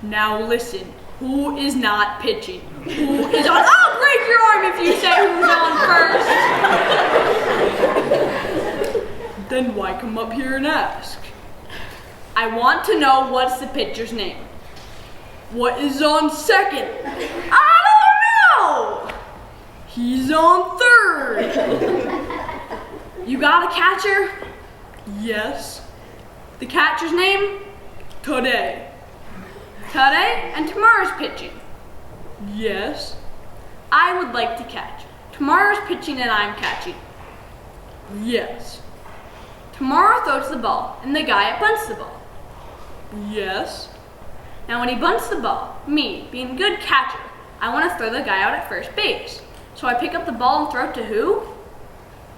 Now listen, who is not pitching? Who is on? I'll break your arm if you say who's on first. Then why come up here and ask? I want to know what's the pitcher's name. What is on second? I don't know! He's on third. You got a catcher? Yes. The catcher's name? Today. Today and tomorrow's pitching. Yes. I would like to catch. Tomorrow's pitching and I'm catching. Yes. Tomorrow throws the ball and the guy bunts the ball. Yes. Now when he bunts the ball, me, being a good catcher, I want to throw the guy out at first base. So I pick up the ball and throw it to who?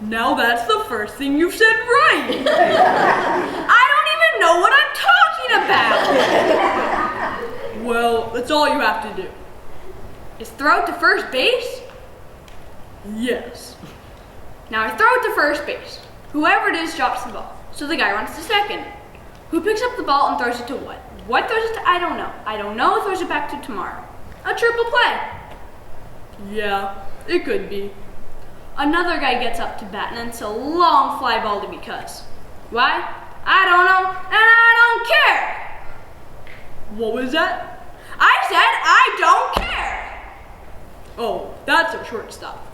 Now that's the first thing you've said right. I don't even know what I'm talking about. Well, that's all you have to do. Is throw it to first base? Yes. Now I throw it to first base. Whoever it is drops the ball. So the guy runs to second. Who picks up the ball and throws it to what? What throws it to? I don't know. I don't know. Throws it back to tomorrow. A triple play. Yeah, it could be. Another guy gets up to bat and it's a long fly ball to because. Why? I don't know and I don't care. What was that? I said I don't care. Oh, that's a shortstop.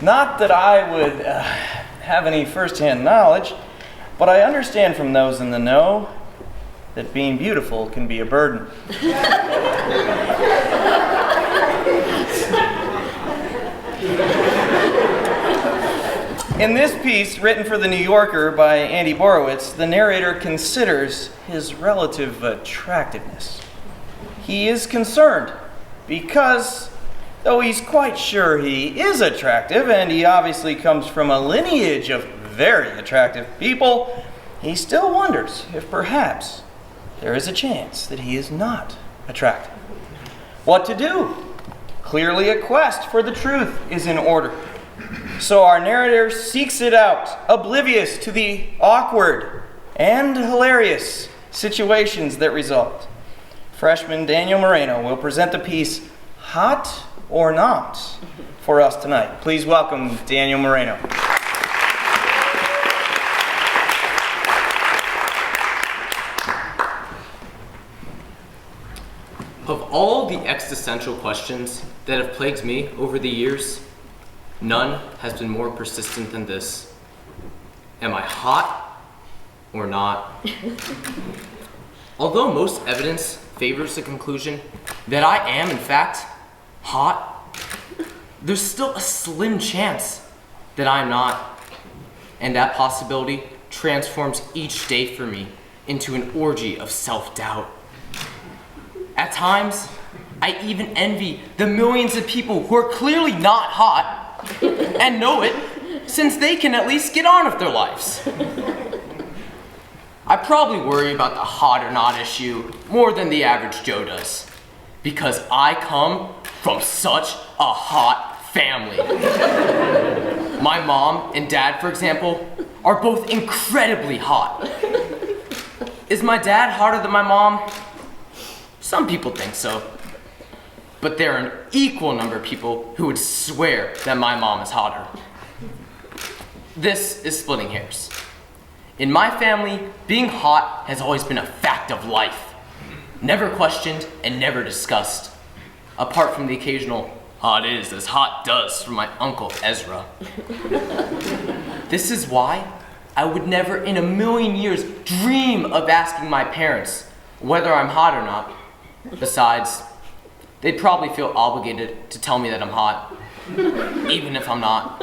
Not that I would have any first-hand knowledge, but I understand from those in the know that being beautiful can be a burden. In this piece, written for The New Yorker by Andy Borowitz, the narrator considers his relative attractiveness. He is concerned because, though he's quite sure he is attractive, and he obviously comes from a lineage of very attractive people, he still wonders if perhaps there is a chance that he is not attractive. What to do? Clearly a quest for the truth is in order. So our narrator seeks it out, oblivious to the awkward and hilarious situations that result. Freshman Daniel Moreno will present the piece Hot or Not for us tonight. Please welcome Daniel Moreno. Of all the existential questions that have plagued me over the years, none has been more persistent than this. Am I hot or not? Although most evidence favors the conclusion that I am, in fact, hot, there's still a slim chance that I'm not. And that possibility transforms each day for me into an orgy of self-doubt. At times, I even envy the millions of people who are clearly not hot and know it, since they can at least get on with their lives. I probably worry about the hot or not issue more than the average Joe does, because I come from such a hot family. My mom and dad, for example, are both incredibly hot. Is my dad hotter than my mom? Some people think so. But there are an equal number of people who would swear that my mom is hotter. This is splitting hairs. In my family, being hot has always been a fact of life. Never questioned and never discussed. Apart from the occasional, hot is as hot does from my uncle Ezra. This is why I would never in a million years dream of asking my parents whether I'm hot or not. Besides, they'd probably feel obligated to tell me that I'm hot, even if I'm not.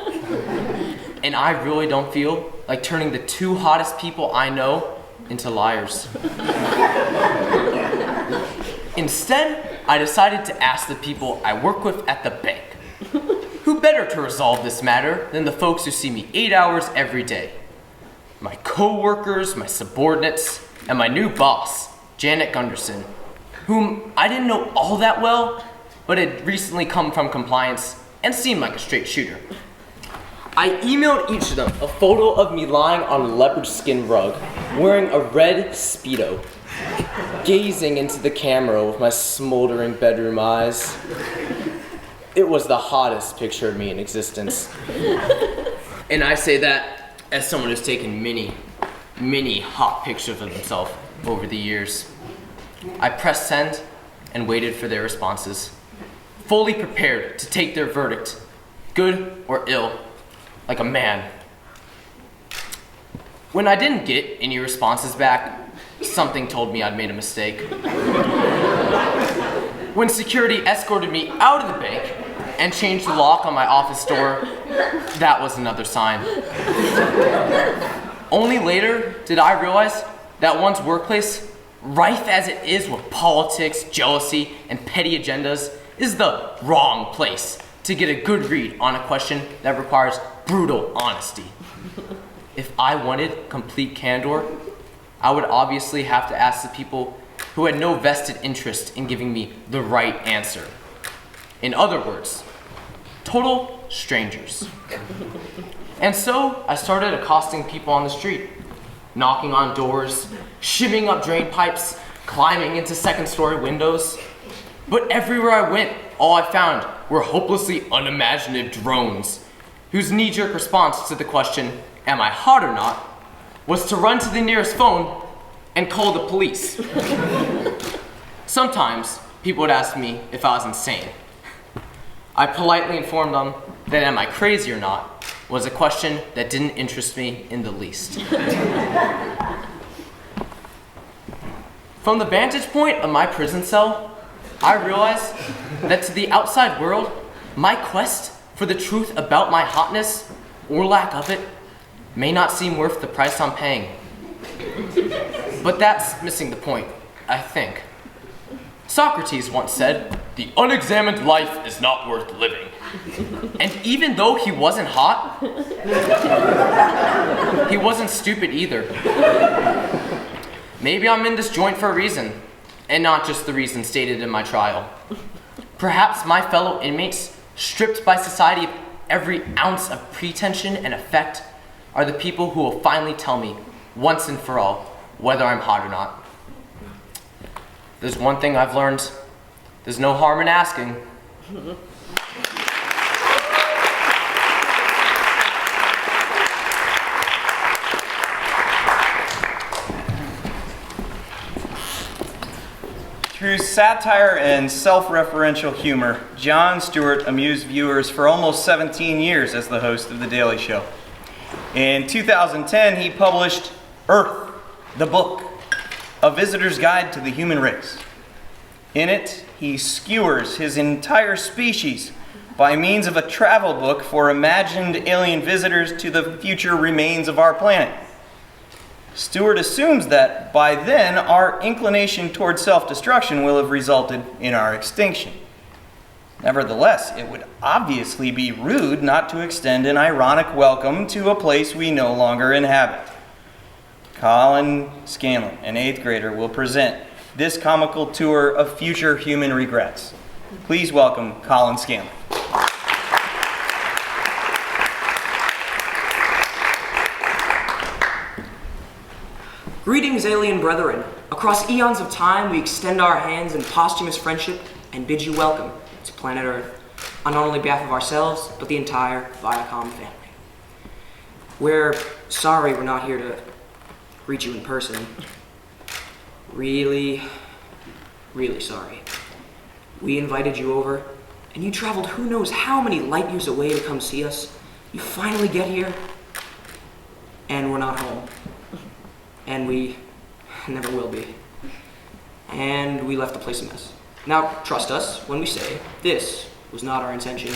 And I really don't feel like turning the two hottest people I know into liars. Instead, I decided to ask the people I work with at the bank. Who better to resolve this matter than the folks who see me 8 hours every day? My co-workers, my subordinates, and my new boss, Janet Gunderson, whom I didn't know all that well, but had recently come from compliance and seemed like a straight shooter. I emailed each of them a photo of me lying on a leopard skin rug, wearing a red Speedo, gazing into the camera with my smoldering bedroom eyes. It was the hottest picture of me in existence. And I say that as someone who's taken many hot pictures of himself over the years. I pressed send and waited for their responses, fully prepared to take their verdict, good or ill, like a man. When I didn't get any responses back, something told me I'd made a mistake. When security escorted me out of the bank and changed the lock on my office door, that was another sign. Only later did I realize that one's workplace, rife as it is with politics, jealousy, and petty agendas, is the wrong place to get a good read on a question that requires brutal honesty. If I wanted complete candor, I would obviously have to ask the people who had no vested interest in giving me the right answer. In other words, total strangers. And so I started accosting people on the street, knocking on doors, shimmying up drain pipes, climbing into second-story windows. But everywhere I went, all I found were hopelessly unimaginative drones, whose knee-jerk response to the question, am I hot or not, was to run to the nearest phone and call the police. Sometimes people would ask me if I was insane. I politely informed them that am I crazy or not was a question that didn't interest me in the least. From the vantage point of my prison cell, I realized that to the outside world, my quest for the truth about my hotness, or lack of it, may not seem worth the price I'm paying. But that's missing the point, I think. Socrates once said, "The unexamined life is not worth living." And even though he wasn't hot, he wasn't stupid either. Maybe I'm in this joint for a reason, and not just the reason stated in my trial. Perhaps my fellow inmates, stripped by society of every ounce of pretension and effect, are the people who will finally tell me, once and for all, whether I'm hot or not. There's one thing I've learned. There's no harm in asking. Through satire and self-referential humor, Jon Stewart amused viewers for almost 17 years as the host of The Daily Show. In 2010, he published Earth, the Book, A Visitor's Guide to the Human Race. In it, he skewers his entire species by means of a travel book for imagined alien visitors to the future remains of our planet. Stewart assumes that by then, our inclination toward self-destruction will have resulted in our extinction. Nevertheless, it would obviously be rude not to extend an ironic welcome to a place we no longer inhabit. Colin Scanlon, an 8th grader, will present this comical tour of future human regrets. Please welcome Colin Scanlon. Greetings, alien brethren. Across eons of time, we extend our hands in posthumous friendship and bid you welcome to planet Earth, on not only behalf of ourselves, but the entire Viacom family. We're sorry we're not here to greet you in person. Really, really sorry. We invited you over, and you traveled who knows how many light years away to come see us. You finally get here, and we're not home. And we never will be. And we left the place a mess. Now, trust us when we say this was not our intention.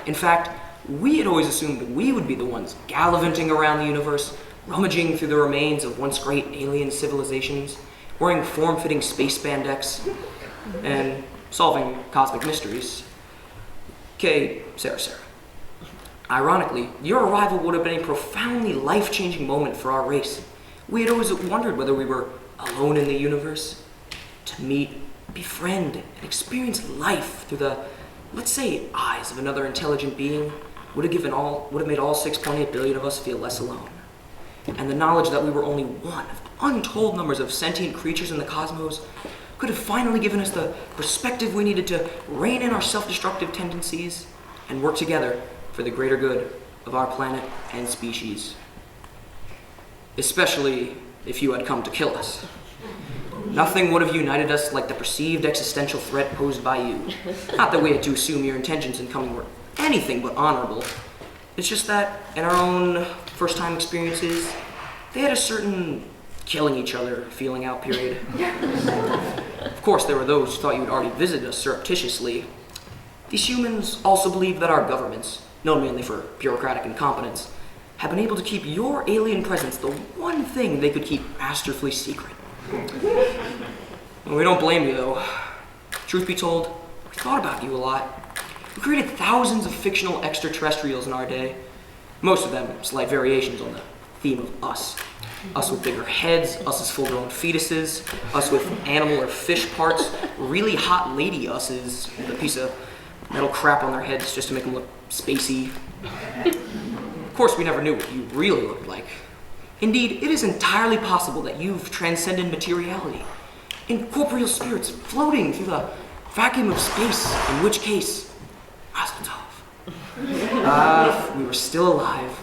In fact, we had always assumed that we would be the ones gallivanting around the universe, rummaging through the remains of once great alien civilizations, wearing form-fitting space spandex, and solving cosmic mysteries. Okay, Sarah. Ironically, your arrival would have been a profoundly life-changing moment for our race. We had always wondered whether we were alone in the universe. To meet, befriend, and experience life through the, let's say, eyes of another intelligent being would have made all 6.8 billion of us feel less alone. And the knowledge that we were only one of untold numbers of sentient creatures in the cosmos could have finally given us the perspective we needed to rein in our self-destructive tendencies and work together for the greater good of our planet and species. Especially if you had come to kill us. Nothing would have united us like the perceived existential threat posed by you. Not that we had to assume your intentions in coming were anything but honorable. It's just that in our own first-time experiences, they had a certain killing each other feeling out period. Of course, there were those who thought you had already visited us surreptitiously. These humans also believed that our governments, known mainly for bureaucratic incompetence, have been able to keep your alien presence the one thing they could keep masterfully secret. And we don't blame you, though. Truth be told, we thought about you a lot. We created thousands of fictional extraterrestrials in our day, most of them slight variations on the theme of us. Us with bigger heads, us as full-grown fetuses, us with animal or fish parts, really hot lady us's with a piece of metal crap on their heads just to make them look spacey. Of course, we never knew what you really looked like. Indeed, it is entirely possible that you've transcended materiality, incorporeal spirits floating through the vacuum of space, in which case, Mazel Tov. If we were still alive,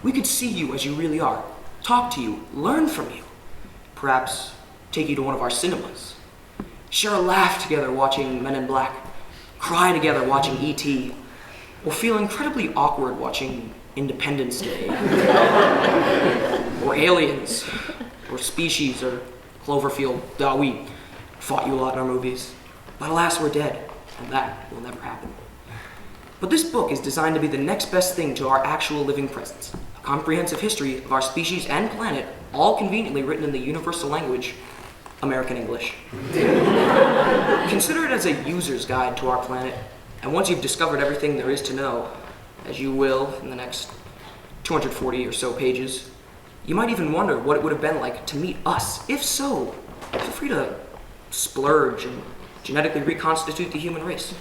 we could see you as you really are, talk to you, learn from you, perhaps take you to one of our cinemas, share a laugh together watching Men in Black, cry together watching E.T., or feel incredibly awkward watching Independence Day, or Aliens, or Species, or Cloverfield. We fought you a lot in our movies, but alas, we're dead, and that will never happen. But this book is designed to be the next best thing to our actual living presence, a comprehensive history of our species and planet, all conveniently written in the universal language, American English. Consider it as a user's guide to our planet, and once you've discovered everything there is to know, as you will in the next 240 or so pages, you might even wonder what it would have been like to meet us. If so, feel free to splurge and genetically reconstitute the human race.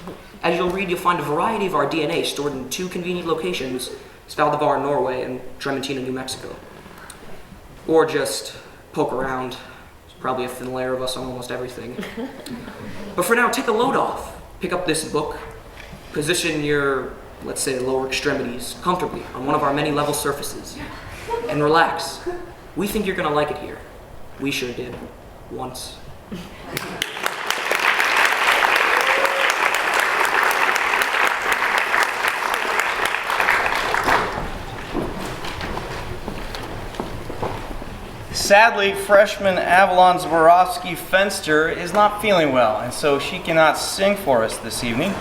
As you'll read, you'll find a variety of our DNA stored in 2 convenient locations, Svalbard, Norway, and Trementina, New Mexico. Or just poke around. There's probably a thin layer of us on almost everything. But for now, take a load off. Pick up this book. Position your, let's say, lower extremities comfortably on one of our many level surfaces. And relax. We think you're gonna like it here. We sure did. Once. Sadly, freshman Avalon Zborowski-Fenster is not feeling well, and so she cannot sing for us this evening.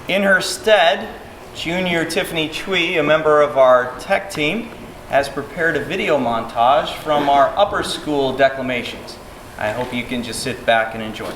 In her stead, junior Tiffany Chui, a member of our tech team, has prepared a video montage from our upper school declamations. I hope you can just sit back and enjoy.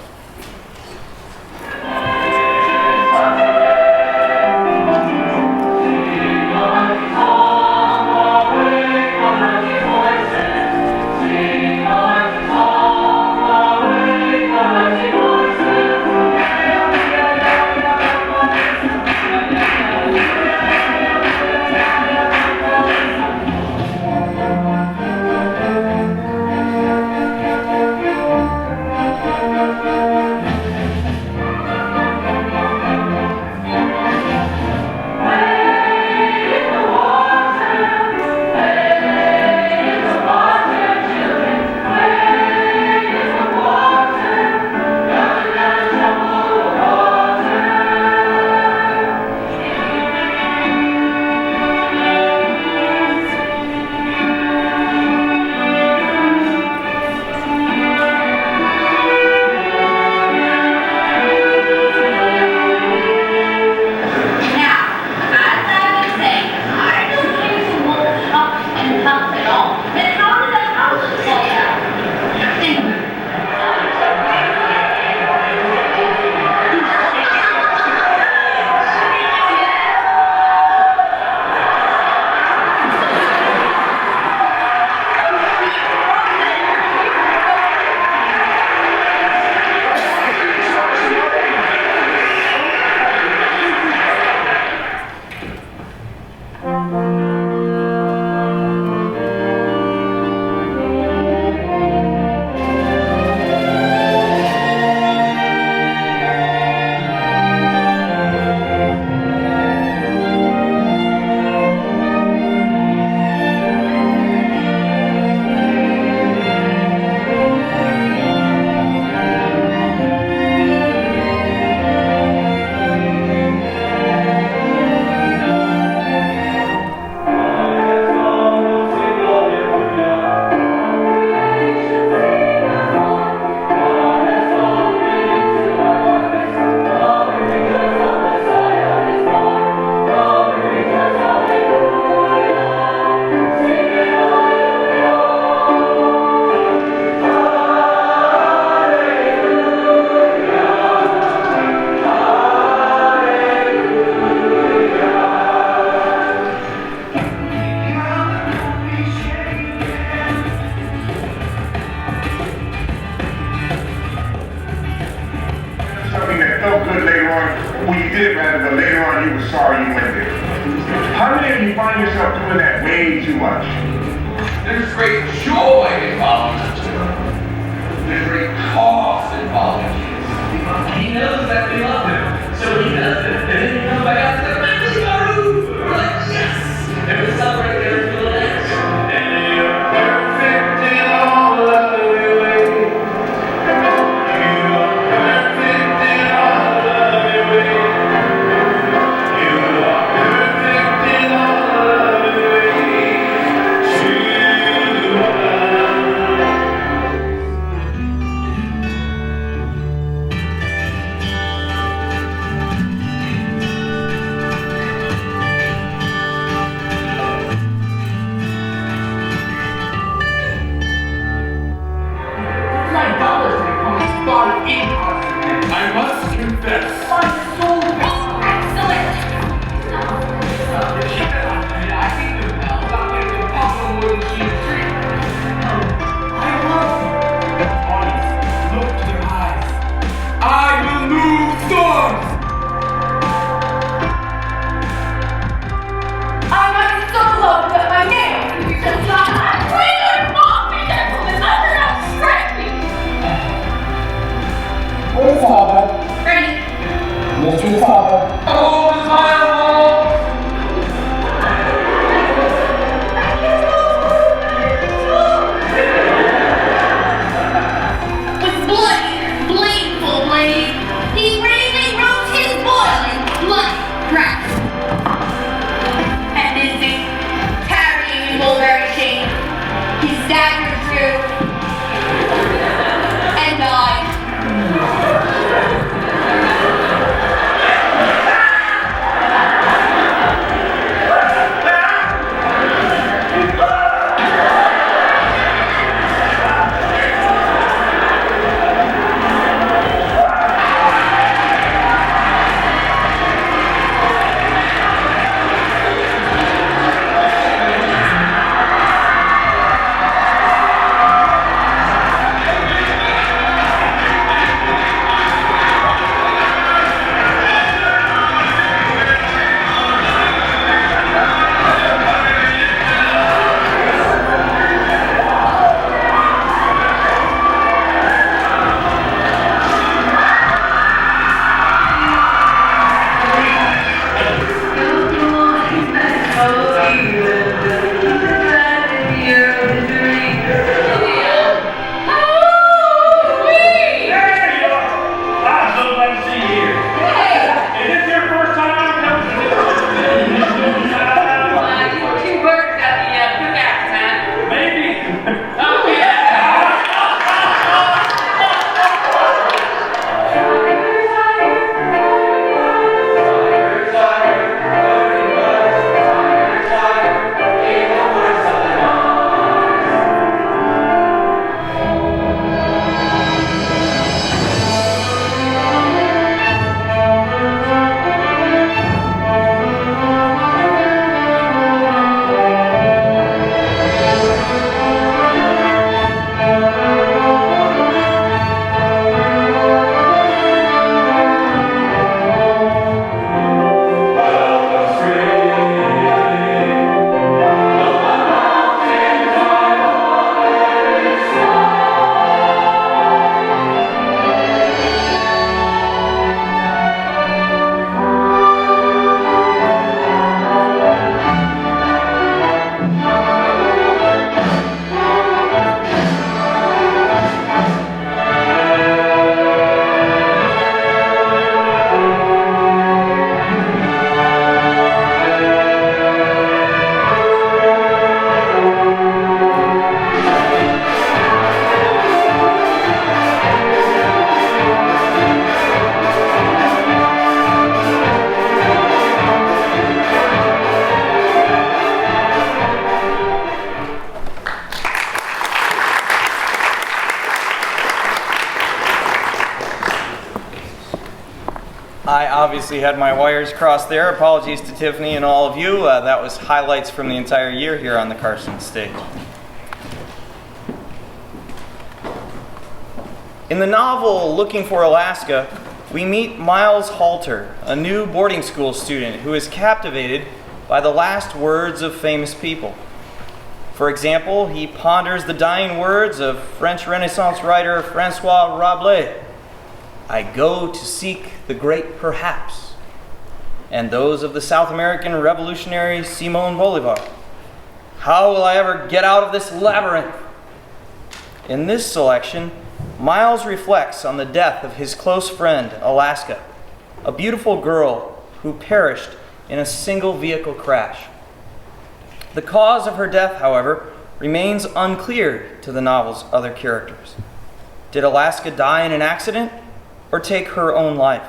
He staggered through obviously had my wires crossed there. Apologies to Tiffany and all of you. That was highlights from the entire year here on the Carson stage. In the novel Looking for Alaska, we meet Miles Halter, a new boarding school student who is captivated by the last words of famous people. For example, he ponders the dying words of French Renaissance writer Francois Rabelais, "I go to seek the great perhaps," and those of the South American revolutionary Simón Bolívar, "How will I ever get out of this labyrinth?" In this selection, Miles reflects on the death of his close friend, Alaska, a beautiful girl who perished in a single vehicle crash. The cause of her death, however, remains unclear to the novel's other characters. Did Alaska die in an accident or take her own life?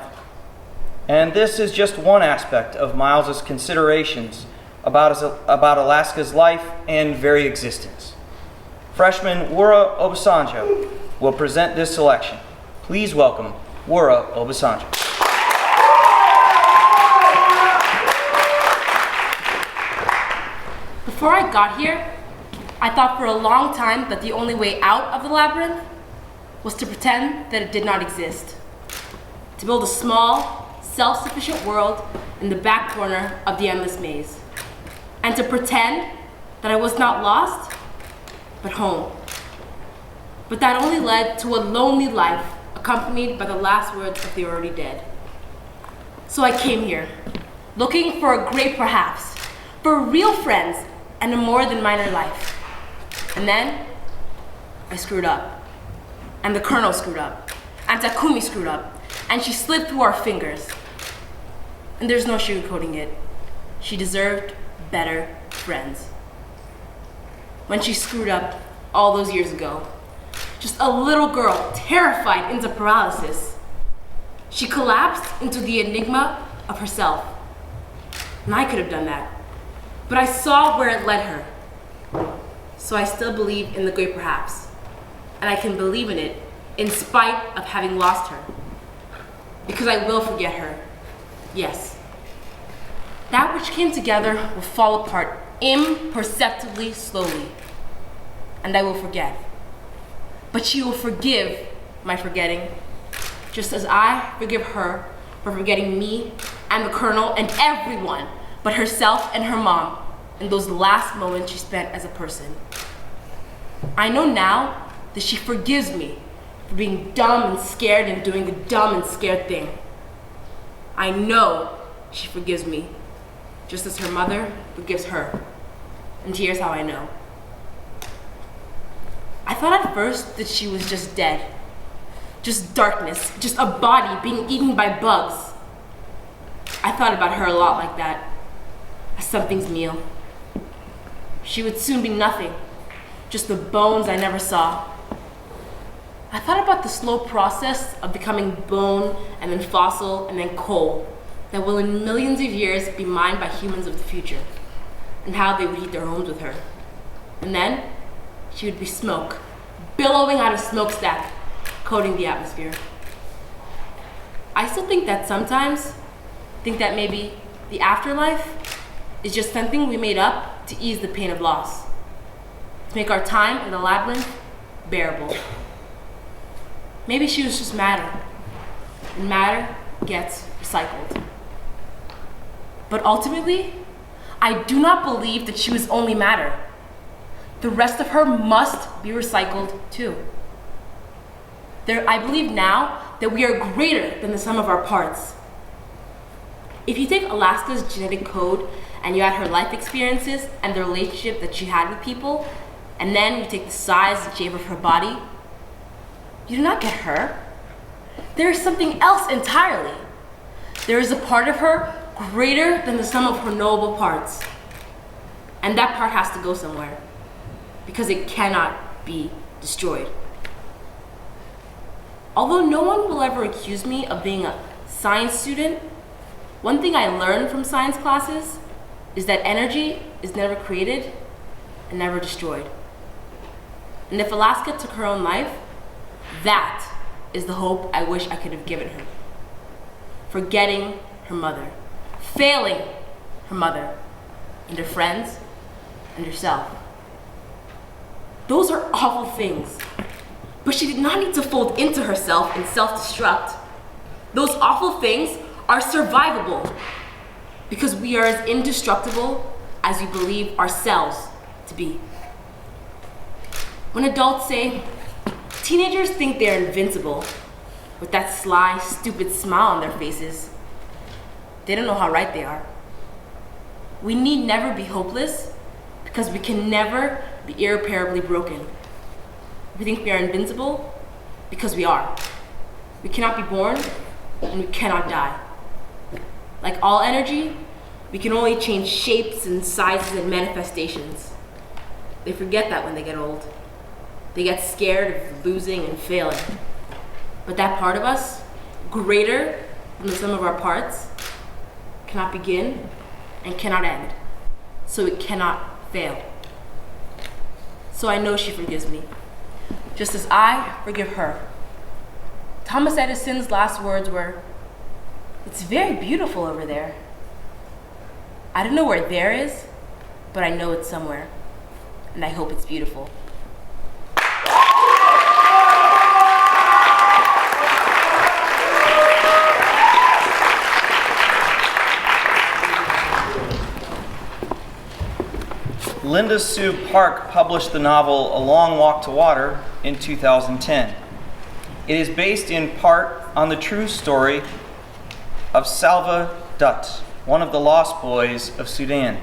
And this is just one aspect of Miles's considerations about Alaska's life and very existence. Freshman Wura Obasanjo will present this selection. Please welcome Wura Obasanjo. Before I got here, I thought for a long time that the only way out of the labyrinth was to pretend that it did not exist. To build a small, self-sufficient world in the back corner of the endless maze. And to pretend that I was not lost, but home. But that only led to a lonely life accompanied by the last words of the already dead. So I came here, looking for a great perhaps, for real friends and a more than minor life. And then I screwed up. And the Colonel screwed up. And Takumi screwed up. And she slipped through our fingers. And there's no sugarcoating it. She deserved better friends. When she screwed up all those years ago, just a little girl terrified into paralysis, she collapsed into the enigma of herself. And I could have done that. But I saw where it led her. So I still believe in the great perhaps. And I can believe in it in spite of having lost her. Because I will forget her. Yes. That which came together will fall apart imperceptibly slowly. And I will forget. But she will forgive my forgetting, just as I forgive her for forgetting me and the Colonel and everyone but herself and her mom in those last moments she spent as a person. I know now that she forgives me for being dumb and scared and doing the dumb and scared thing. I know she forgives me, just as her mother forgives her. And here's how I know. I thought at first that she was just dead. Just darkness, just a body being eaten by bugs. I thought about her a lot like that, as something's meal. She would soon be nothing, just the bones I never saw. I thought about the slow process of becoming bone and then fossil and then coal that will in millions of years be mined by humans of the future, and how they would heat their homes with her. And then she would be smoke, billowing out of smokestack, coating the atmosphere. I still think that sometimes, that maybe the afterlife is just something we made up to ease the pain of loss, to make our time in the labyrinth bearable. Maybe she was just matter, and matter gets recycled. But ultimately, I do not believe that she was only matter. The rest of her must be recycled too. I believe now that we are greater than the sum of our parts. If you take Alaska's genetic code and you add her life experiences and the relationship that she had with people, and then you take the size and shape of her body, you do not get her. There is something else entirely. There is a part of her greater than the sum of her knowable parts. And that part has to go somewhere, because it cannot be destroyed. Although no one will ever accuse me of being a science student, one thing I learned from science classes is that energy is never created and never destroyed. And if Alaska took her own life, that is the hope I wish I could have given her. Forgetting her mother, failing her mother, and her friends, and herself. Those are awful things, but she did not need to fold into herself and self-destruct. Those awful things are survivable because we are as indestructible as we believe ourselves to be. When adults say, teenagers think they're invincible, with that sly, stupid smile on their faces, they don't know how right they are. We need never be hopeless because we can never be irreparably broken. We think we are invincible because we are. We cannot be born and we cannot die. Like all energy, we can only change shapes and sizes and manifestations. They forget that when they get old. They get scared of losing and failing. But that part of us, greater than the sum of our parts, cannot begin and cannot end. So it cannot fail. So I know she forgives me, just as I forgive her. Thomas Edison's last words were, "It's very beautiful over there." I don't know where there is, but I know it's somewhere, and I hope it's beautiful. Linda Sue Park published the novel A Long Walk to Water in 2010. It is based in part on the true story of Salva Dutt, one of the lost boys of Sudan.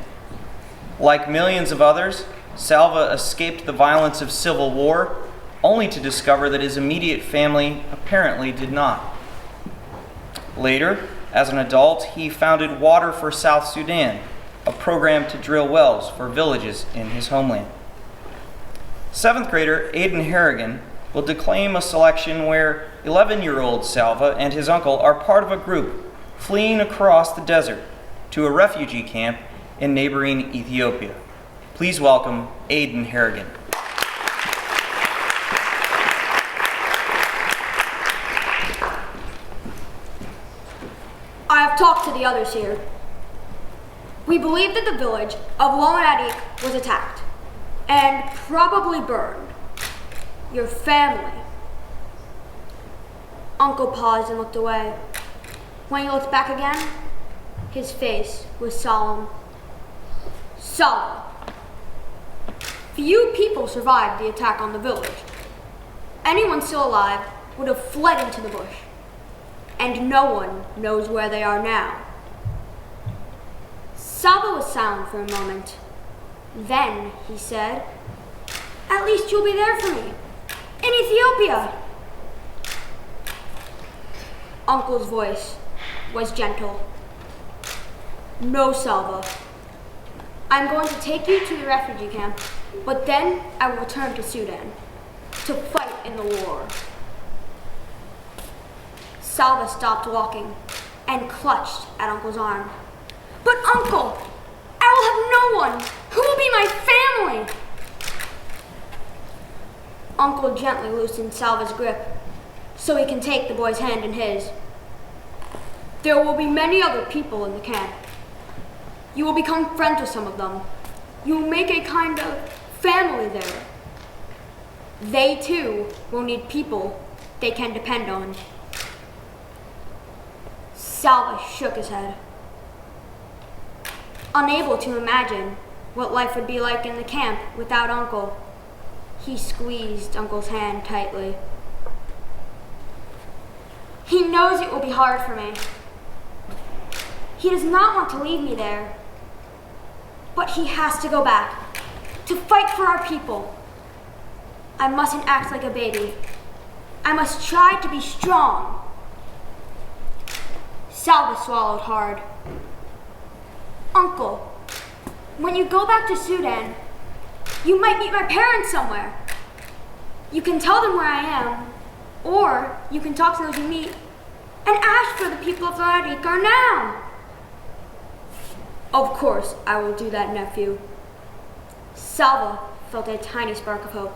Like millions of others, Salva escaped the violence of civil war, only to discover that his immediate family apparently did not. Later, as an adult, he founded Water for South Sudan, a program to drill wells for villages in his homeland. 7th grader Aidan Harrigan will declaim a selection where 11-year-old Salva and his uncle are part of a group fleeing across the desert to a refugee camp in neighboring Ethiopia. Please welcome Aidan Harrigan. I have talked to the others here. We believe that the village of Loanadik was attacked and probably burned. Your family. Uncle paused and looked away. When he looked back again, his face was solemn. Solemn. Few people survived the attack on the village. Anyone still alive would have fled into the bush, and no one knows where they are now. Salva was silent for a moment. Then he said, "At least you'll be there for me, in Ethiopia." Uncle's voice was gentle. "No, Salva. I'm going to take you to the refugee camp, but then I will return to Sudan to fight in the war." Salva stopped walking and clutched at Uncle's arm. "But Uncle, I will have no one. Who will be my family?" Uncle gently loosened Salva's grip so he can take the boy's hand in his. "There will be many other people in the camp. You will become friends with some of them. You will make a kind of family there. They too will need people they can depend on." Salva shook his head. Unable to imagine what life would be like in the camp without Uncle, he squeezed Uncle's hand tightly. "He knows it will be hard for me. He does not want to leave me there. But he has to go back, to fight for our people. I mustn't act like a baby. I must try to be strong." Salva swallowed hard. "Uncle, when you go back to Sudan, you might meet my parents somewhere. You can tell them where I am, or you can talk to those you meet and ask for the people of Satirical now." "Of course I will do that, nephew." Salva felt a tiny spark of hope.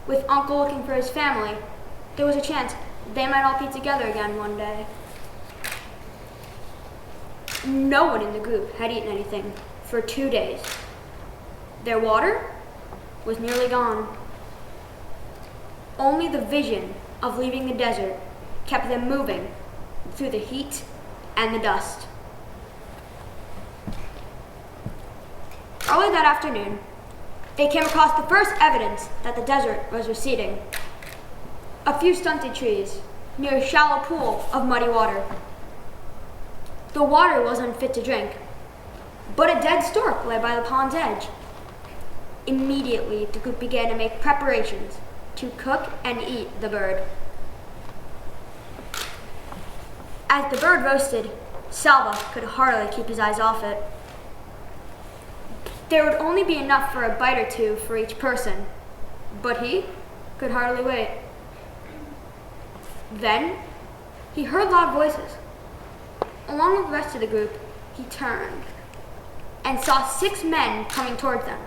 With Uncle looking for his family, there was a chance they might all be together again one day. No one in the group had eaten anything for 2 days. Their water was nearly gone. Only the vision of leaving the desert kept them moving through the heat and the dust. Early that afternoon, they came across the first evidence that the desert was receding. A few stunted trees near a shallow pool of muddy water. The water was unfit to drink, but a dead stork lay by the pond's edge. Immediately, the group began to make preparations to cook and eat the bird. As the bird roasted, Salva could hardly keep his eyes off it. There would only be enough for a bite or two for each person, but he could hardly wait. Then, he heard loud voices. Along with the rest of the group, he turned and saw 6 men coming towards them.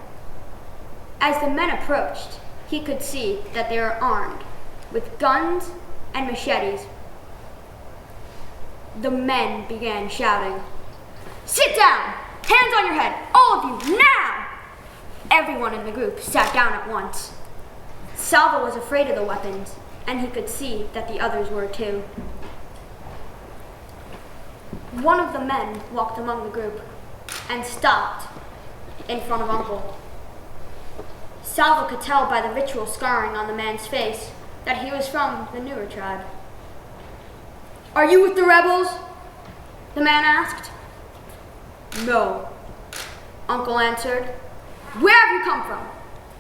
As the men approached, he could see that they were armed with guns and machetes. The men began shouting, "Sit down! Hands on your head! All of you, now!" Everyone in the group sat down at once. Salva was afraid of the weapons, and he could see that the others were too. One of the men walked among the group and stopped in front of Uncle. Salva could tell by the ritual scarring on the man's face that he was from the newer tribe. "Are you with the rebels?" the man asked. "No," Uncle answered. "Where have you come from?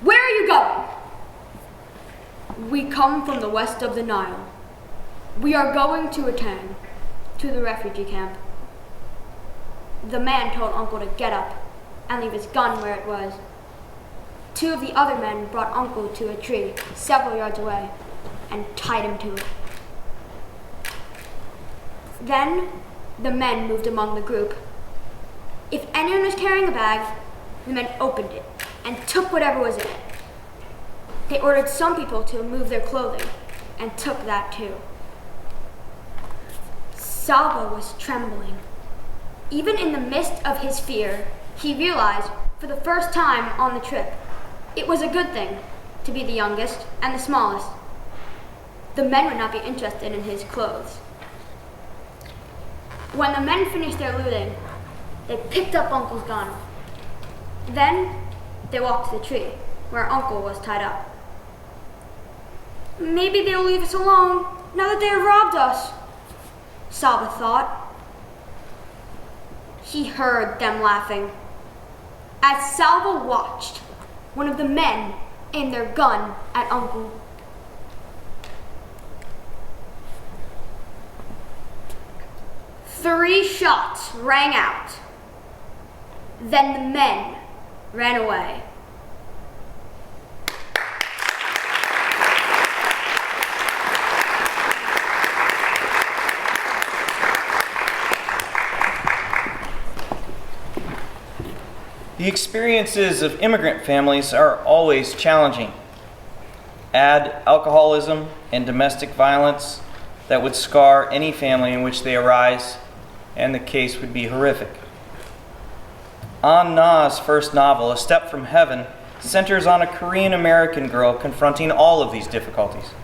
Where are you going?" "We come from the west of the Nile. We are going to return to the refugee camp." The man told Uncle to get up and leave his gun where it was. 2 of the other men brought Uncle to a tree several yards away and tied him to it. Then the men moved among the group. If anyone was carrying a bag, the men opened it and took whatever was in it. They ordered some people to remove their clothing and took that too. Salva was trembling. Even in the midst of his fear, he realized for the first time on the trip, it was a good thing to be the youngest and the smallest. The men would not be interested in his clothes. When the men finished their looting, they picked up Uncle's gun. Then they walked to the tree where Uncle was tied up. "Maybe they'll leave us alone now that they have robbed us," Salva thought. He heard them laughing. As Salva watched, one of the men aimed their gun at Uncle. Three shots rang out. Then the men ran away. The experiences of immigrant families are always challenging. Add alcoholism and domestic violence that would scar any family in which they arise, and the case would be horrific. An Na's first novel, A Step from Heaven, centers on a Korean-American girl confronting all of these difficulties.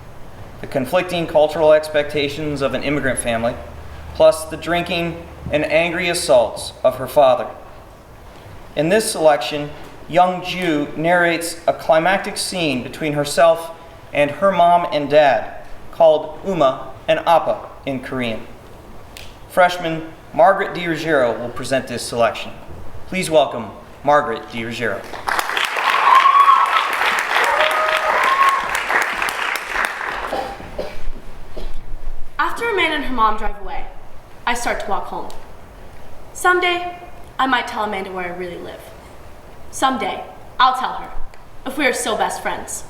The conflicting cultural expectations of an immigrant family, plus the drinking and angry assaults of her father. In this selection, young Ju narrates a climactic scene between herself and her mom and dad, called Uma and Appa in Korean. Freshman Margaret DiRuggiero will present this selection. Please welcome Margaret DiRuggiero. After Amanda and her mom drive away, I start to walk home. Someday, I might tell Amanda where I really live. Someday, I'll tell her, if we are still best friends.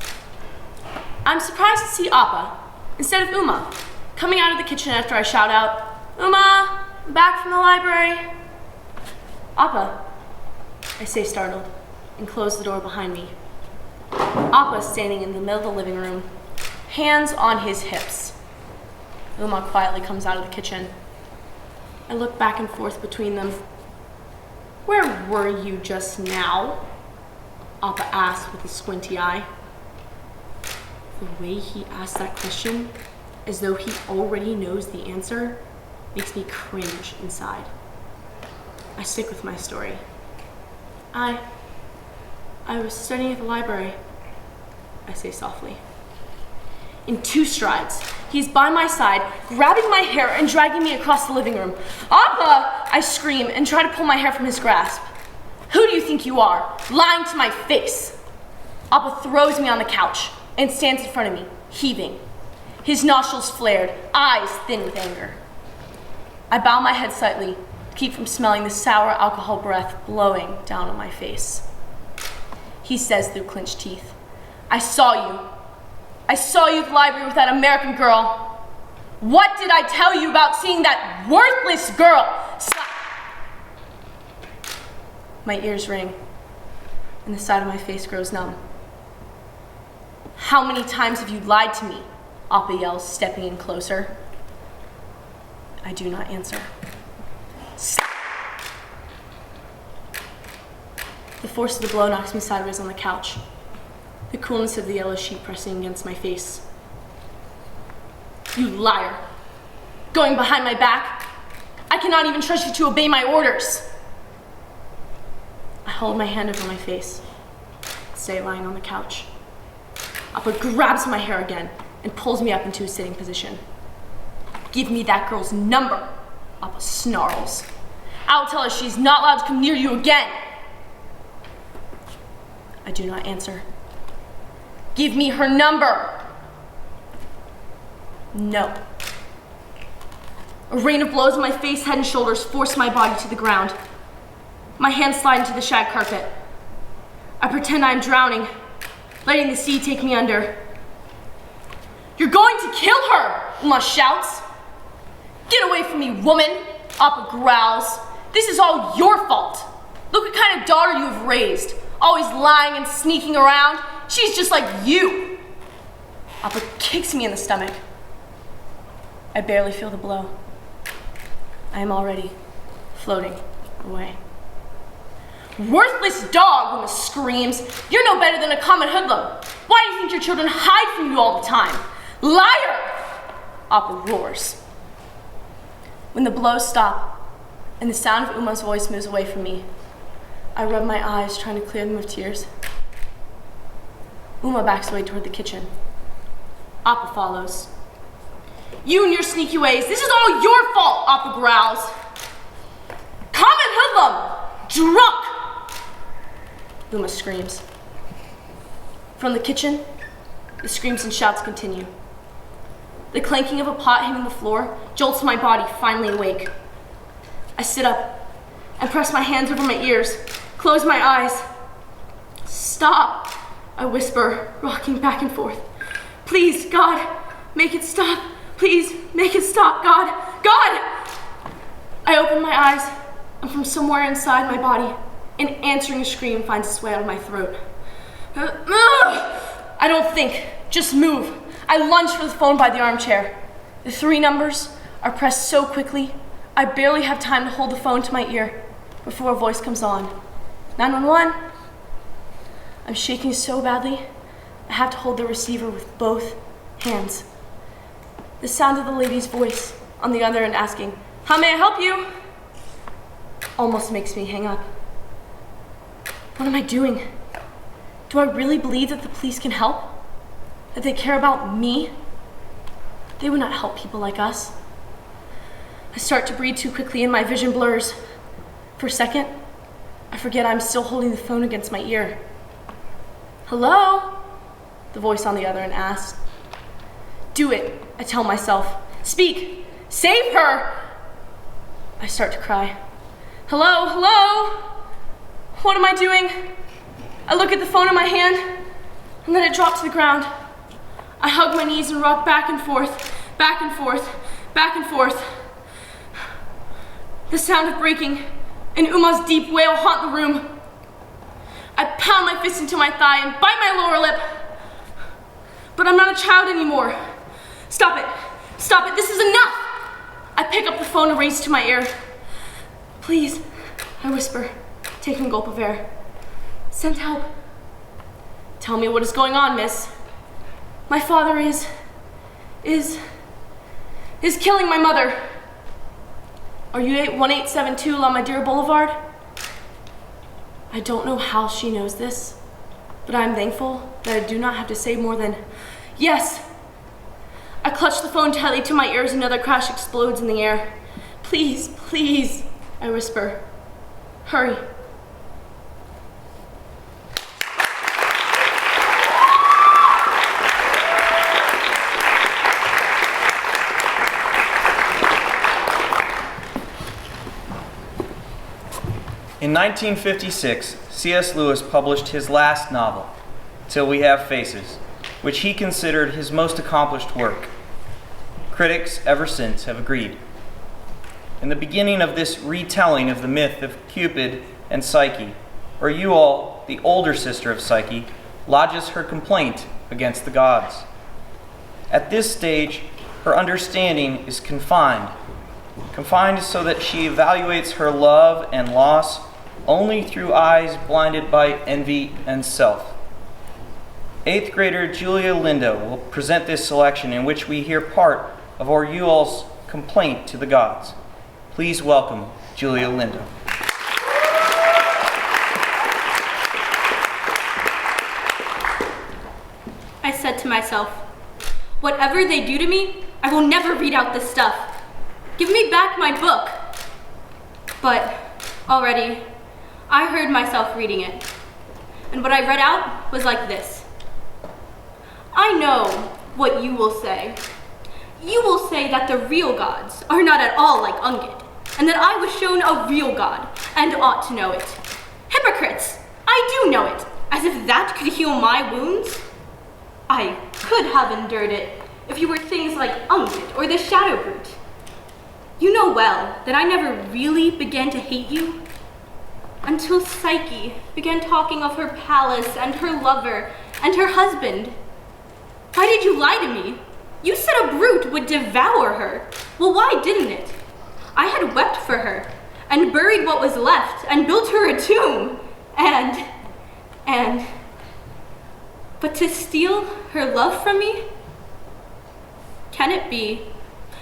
I'm surprised to see Appa, instead of Uma, coming out of the kitchen after I shout out, "Uma, I'm back from the library." "Appa," I say startled, and close the door behind me. Appa's standing in the middle of the living room, hands on his hips. Uma quietly comes out of the kitchen. I look back and forth between them. Where were you just now? Appa asked with a squinty eye. The way he asked that question, as though he already knows the answer, makes me cringe inside. I stick with my story. I was studying at the library, I say softly. In 2 strides, he's by my side, grabbing my hair and dragging me across the living room. Appa! I scream and try to pull my hair from his grasp. Who do you think you are, lying to my face? Appa throws me on the couch and stands in front of me, heaving. His nostrils flared, eyes thin with anger. I bow my head slightly to keep from smelling the sour alcohol breath blowing down on my face. He says through clenched teeth, I saw you at the library with that American girl. What did I tell you about seeing that worthless girl? Stop. My ears ring, and the side of my face grows numb. How many times have you lied to me? Appa yells, stepping in closer. I do not answer. Stop. The force of the blow knocks me sideways on the couch, the coolness of the yellow sheet pressing against my face. You liar. Going behind my back? I cannot even trust you to obey my orders. I hold my hand over my face, stay lying on the couch. Appa grabs my hair again and pulls me up into a sitting position. Give me that girl's number, Appa snarls. I'll tell her she's not allowed to come near you again. I do not answer. Give me her number. No. A rain of blows on my face, head, and shoulders force my body to the ground. My hands slide into the shag carpet. I pretend I'm drowning, letting the sea take me under. You're going to kill her, Uma shouts. Get away from me, woman, Appa growls. This is all your fault. Look what kind of daughter you have raised, always lying and sneaking around. She's just like you. Appa kicks me in the stomach. I barely feel the blow. I am already floating away. Worthless dog, Uma screams. You're no better than a common hoodlum. Why do you think your children hide from you all the time? Liar! Appa roars. When the blows stop and the sound of Uma's voice moves away from me, I rub my eyes, trying to clear them of tears. Uma backs away toward the kitchen. Appa follows. You and your sneaky ways, this is all your fault, Appa growls. Common hoodlum! Drunk! Uma screams. From the kitchen, the screams and shouts continue. The clanking of a pot hitting the floor jolts my body, finally awake. I sit up and press my hands over my ears, close my eyes. Stop, I whisper, rocking back and forth. Please, God, make it stop. Please, make it stop, God. God! I open my eyes, and from somewhere inside my body, an answering scream finds its way out of my throat. I don't think, just move. I lunge for the phone by the armchair. The 3 numbers are pressed so quickly, I barely have time to hold the phone to my ear before a voice comes on. 911? I'm shaking so badly, I have to hold the receiver with both hands. The sound of the lady's voice on the other end asking, how may I help you? Almost makes me hang up. What am I doing? Do I really believe that the police can help? That they care about me? They would not help people like us. I start to breathe too quickly and my vision blurs. For a second, I forget I'm still holding the phone against my ear. Hello? The voice on the other end asks. Do it, I tell myself. Speak! Save her! I start to cry. Hello? Hello? What am I doing? I look at the phone in my hand, and then it drops to the ground. I hug my knees and rock back and forth, back and forth, back and forth. The sound of breaking and Uma's deep wail haunt the room. I pound my fist into my thigh and bite my lower lip. But I'm not a child anymore. Stop it. Stop it. This is enough. I pick up the phone and raise to my ear. Please, I whisper, taking a gulp of air. Send help. Tell me what is going on, miss. My father is killing my mother. Are you 1872 La Madeira Boulevard? I don't know how she knows this, but I'm thankful that I do not have to say more than, yes. I clutch the phone tightly to my ears. Another crash explodes in the air. Please, please, I whisper. Hurry. In 1956, C.S. Lewis published his last novel, Till We Have Faces, which he considered his most accomplished work. Critics ever since have agreed. In the beginning of this retelling of the myth of Cupid and Psyche, where Ual, the older sister of Psyche, lodges her complaint against the gods. At this stage, her understanding is confined so that she evaluates her love and loss only through eyes blinded by envy and self. 8th grader Julia Lindo will present this selection in which we hear part of Ual's complaint to the gods. Please welcome Julia Lindo. I said to myself, whatever they do to me, I will never read out this stuff. Give me back my book. But already, I heard myself reading it. And what I read out was like this. I know what you will say. You will say that the real gods are not at all like Ungid, and that I was shown a real god and ought to know it. Hypocrites! I do know it, as if that could heal my wounds. I could have endured it if you were things like Ungid or the Shadow Brute. You know well that I never really began to hate you until Psyche began talking of her palace and her lover and her husband. Why did you lie to me? You said a brute would devour her. Well, why didn't it? I had wept for her and buried what was left and built her a tomb but to steal her love from me? Can it be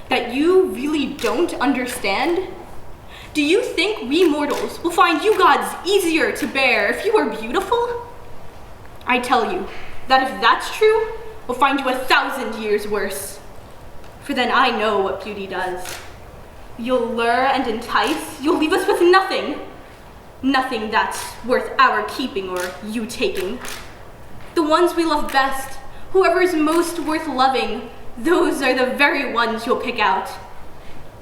that you really don't understand? Do you think we mortals will find you gods easier to bear if you are beautiful? I tell you that if that's true, we'll find you 1,000 years worse. For then I know what beauty does. You'll lure and entice, you'll leave us with nothing. Nothing that's worth our keeping or you taking. The ones we love best, whoever's most worth loving, those are the very ones you'll pick out.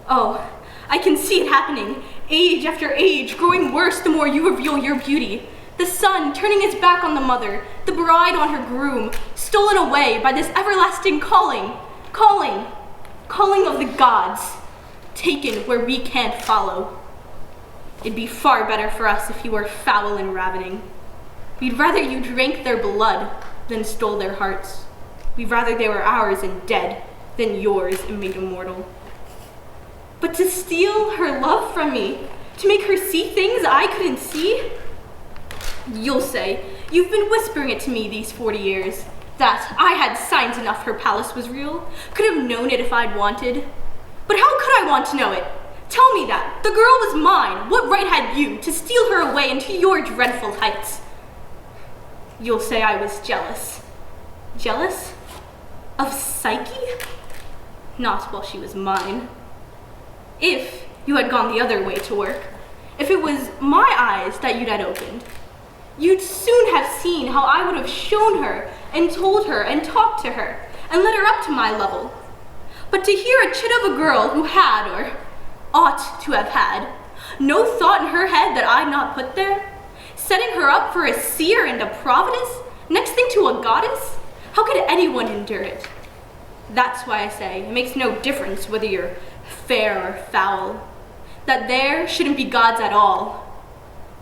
Oh, I can see it happening, age after age, growing worse the more you reveal your beauty. The son turning its back on the mother, the bride on her groom, stolen away by this everlasting calling of the gods, taken where we can't follow. It'd be far better for us if you were foul and ravening. We'd rather you drank their blood than stole their hearts. We'd rather they were ours and dead than yours and made immortal. But to steal her love from me, to make her see things I couldn't see? You'll say, you've been whispering it to me these 40 years, that I had signs enough her palace was real, could have known it if I'd wanted. But how could I want to know it? Tell me that. The girl was mine. What right had you to steal her away into your dreadful heights? You'll say I was jealous. Jealous? Of Psyche? Not while she was mine. If you had gone the other way to work, if it was my eyes that you'd had opened, you'd soon have seen how I would have shown her and told her and talked to her and led her up to my level. But to hear a chit of a girl who had, or ought to have had, no thought in her head that I'd not put there, setting her up for a seer and a prophetess, next thing to a goddess, how could anyone endure it? That's why I say it makes no difference whether you're fair or foul, that there shouldn't be gods at all.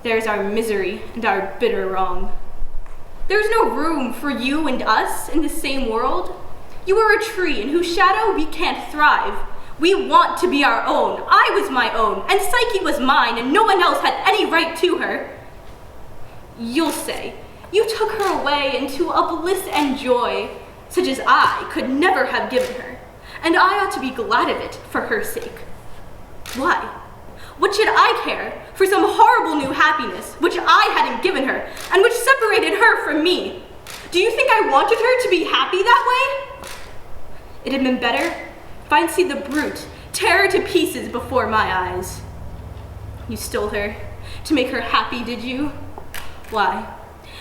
There's our misery and our bitter wrong. There's no room for you and us in the same world. You are a tree in whose shadow we can't thrive. We want to be our own. I was my own, and Psyche was mine, and no one else had any right to her. You'll say, you took her away into a bliss and joy, such as I could never have given her, and I ought to be glad of it for her sake. Why? What should I care for some horrible new happiness which I hadn't given her, and which separated her from me? Do you think I wanted her to be happy that way? It had been better if I'd see the brute tear her to pieces before my eyes. You stole her to make her happy, did you? Why,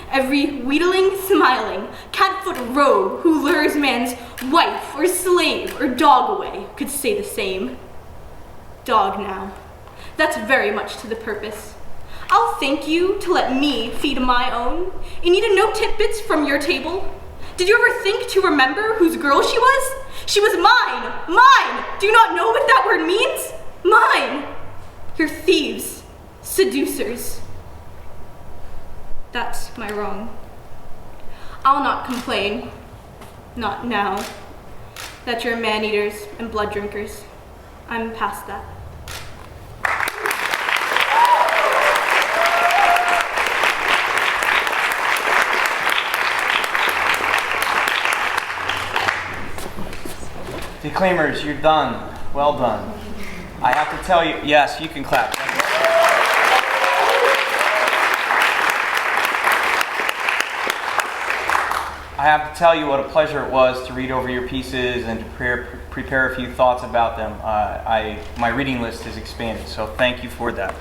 every wheedling, smiling, cat-foot rogue who lures man's wife or slave or dog away could say the same. Dog now. That's very much to the purpose. I'll thank you to let me feed my own. You needed no tidbits from your table. Did you ever think to remember whose girl she was? She was mine! Mine! Do you not know what that word means? Mine! You're thieves, seducers. That's my wrong. I'll not complain, not now, that you're man-eaters and blood drinkers. I'm past that. Declaimers, you're done. Well done. I have to tell you, yes, you can clap. I have to tell you what a pleasure it was to read over your pieces and to prepare a few thoughts about them. My reading list has expanded, so thank you for that.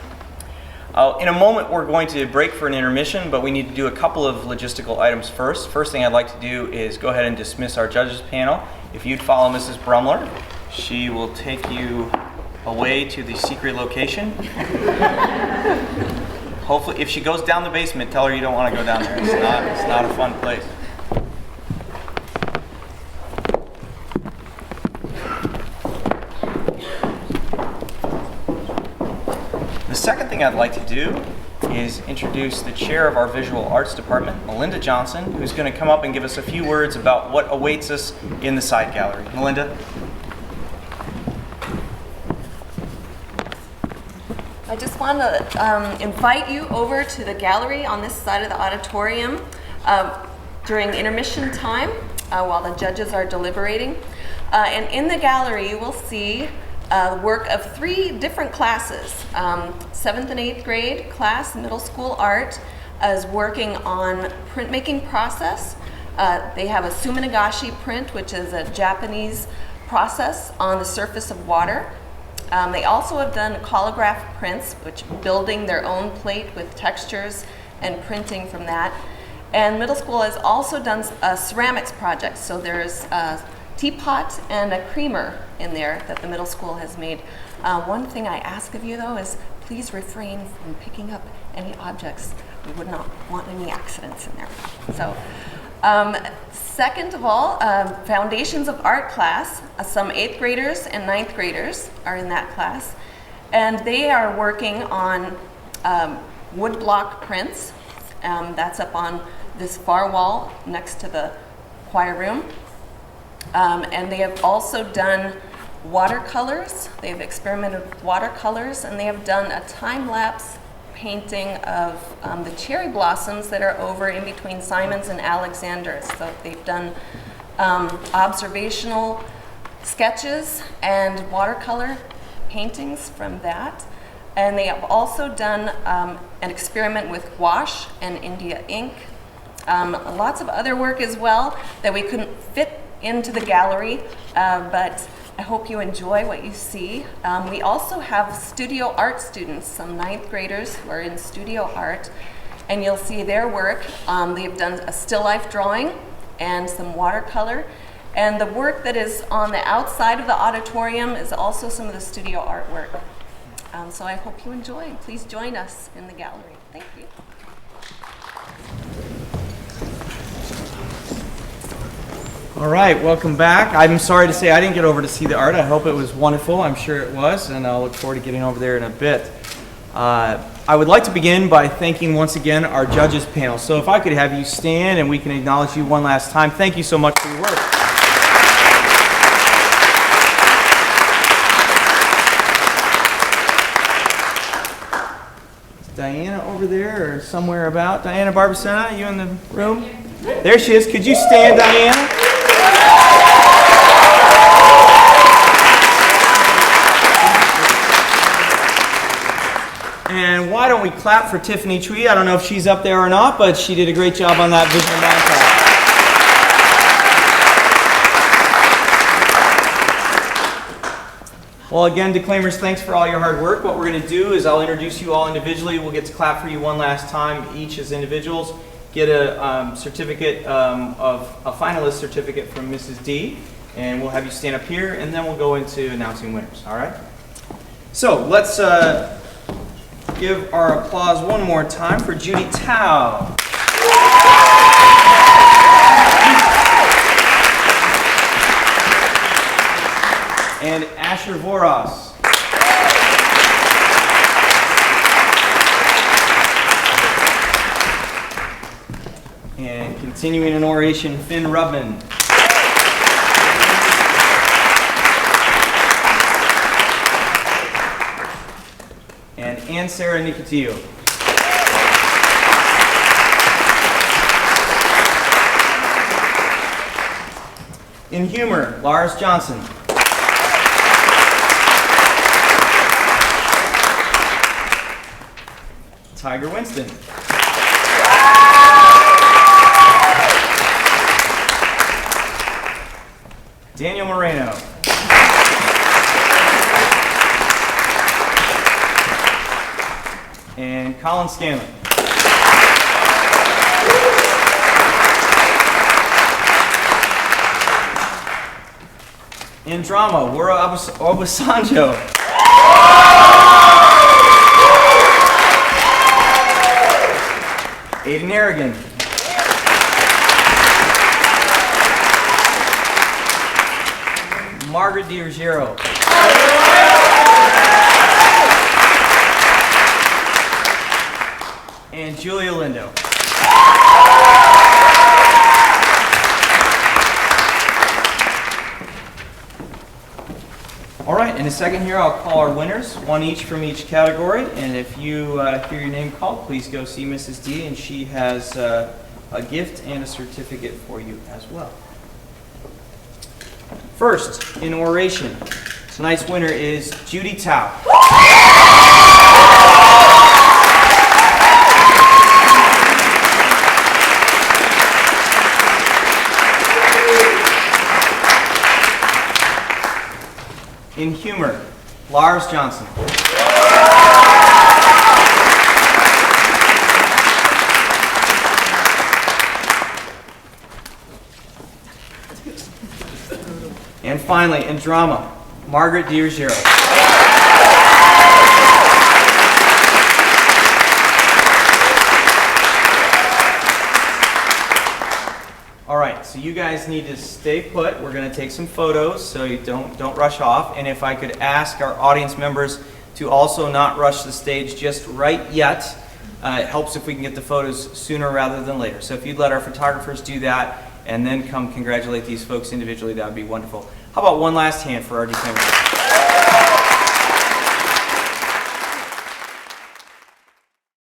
In a moment, we're going to break for an intermission, but we need to do a couple of logistical items first. First thing I'd like to do is go ahead and dismiss our judges panel. If you'd follow Mrs. Brumler, she will take you away to the secret location. Hopefully, if she goes down the basement, tell her you don't want to go down there. It's not a fun place. The second thing I'd like to do is introduce the chair of our visual arts department, Melinda Johnson, who's going to come up and give us a few words about what awaits us in the side gallery. Melinda? I just want to invite you over to the gallery on this side of the auditorium during intermission time while the judges are deliberating. And in the gallery you will see work of 3 different classes. 7th and 8th grade class, middle school art, is working on printmaking process. They have a suminagashi print, which is a Japanese process on the surface of water. They also have done collograph prints, which building their own plate with textures and printing from that. And middle school has also done a ceramics project. So there's a teapot and a creamer in there that the middle school has made. One thing I ask of you though is please refrain from picking up any objects. We would not want any accidents in there. So, second of all, Foundations of Art class. Some 8th graders and 9th graders are in that class. And they are working on woodblock prints. That's up on this far wall next to the choir room. And they have also done watercolors. They have experimented with watercolors, and they have done a time-lapse painting of the cherry blossoms that are over in between Simons and Alexander's. So they've done observational sketches and watercolor paintings from that. And they have also done an experiment with gouache and India ink. Lots of other work as well that we couldn't fit into the gallery, but I hope you enjoy what you see. We also have studio art students, some 9th graders who are in studio art, and you'll see their work. They've done a still life drawing and some watercolor, and the work that is on the outside of the auditorium is also some of the studio artwork. So I hope you enjoy. Please join us in the gallery. Thank you. All right, welcome back. I'm sorry to say I didn't get over to see the art. I hope it was wonderful. I'm sure it was, and I'll look forward to getting over there in a bit. I would like to begin by thanking once again our judges panel. So if I could have you stand and we can acknowledge you one last time. Thank you so much for your work. Diana over there or somewhere about? Diana Barbacena, you in the room? There she is. Could you stand, Diana? And why don't we clap for Tiffany Twee? I don't know if she's up there or not, but she did a great job on that visual montage. Well, again, Declaimers, thanks for all your hard work. What we're going to do is I'll introduce you all individually. We'll get to clap for you one last time, each as individuals. Get a certificate of a finalist certificate from Mrs. D, and we'll have you stand up here, and then we'll go into announcing winners. All right? So let's give our applause one more time for Judy Tao. And Asher Voros. And continuing in oration, Finn Rubman. And Ann Sarah Nicotillo. In humor, Lars Johnson. Tiger Winston. Daniel Moreno. And Colin Scanlon. In drama, Wura Obasanjo. Aiden Harrigan. Margaret DiRuggiero. And Julia Lindo. All right, in a second here, I'll call our winners, one each from each category. And if you hear your name called, please go see Mrs. D, and she has a gift and a certificate for you as well. First, in oration, tonight's winner is Judy Tao. In humor, Lars Johnson. And finally, in drama, Margaret DiRuggiero. All right, so you guys need to stay put. We're going to take some photos, so you don't rush off. And if I could ask our audience members to also not rush the stage just right yet. It helps if we can get the photos sooner rather than later. So if you'd let our photographers do that and then come congratulate these folks individually, that would be wonderful. How about one last hand for our Declamation?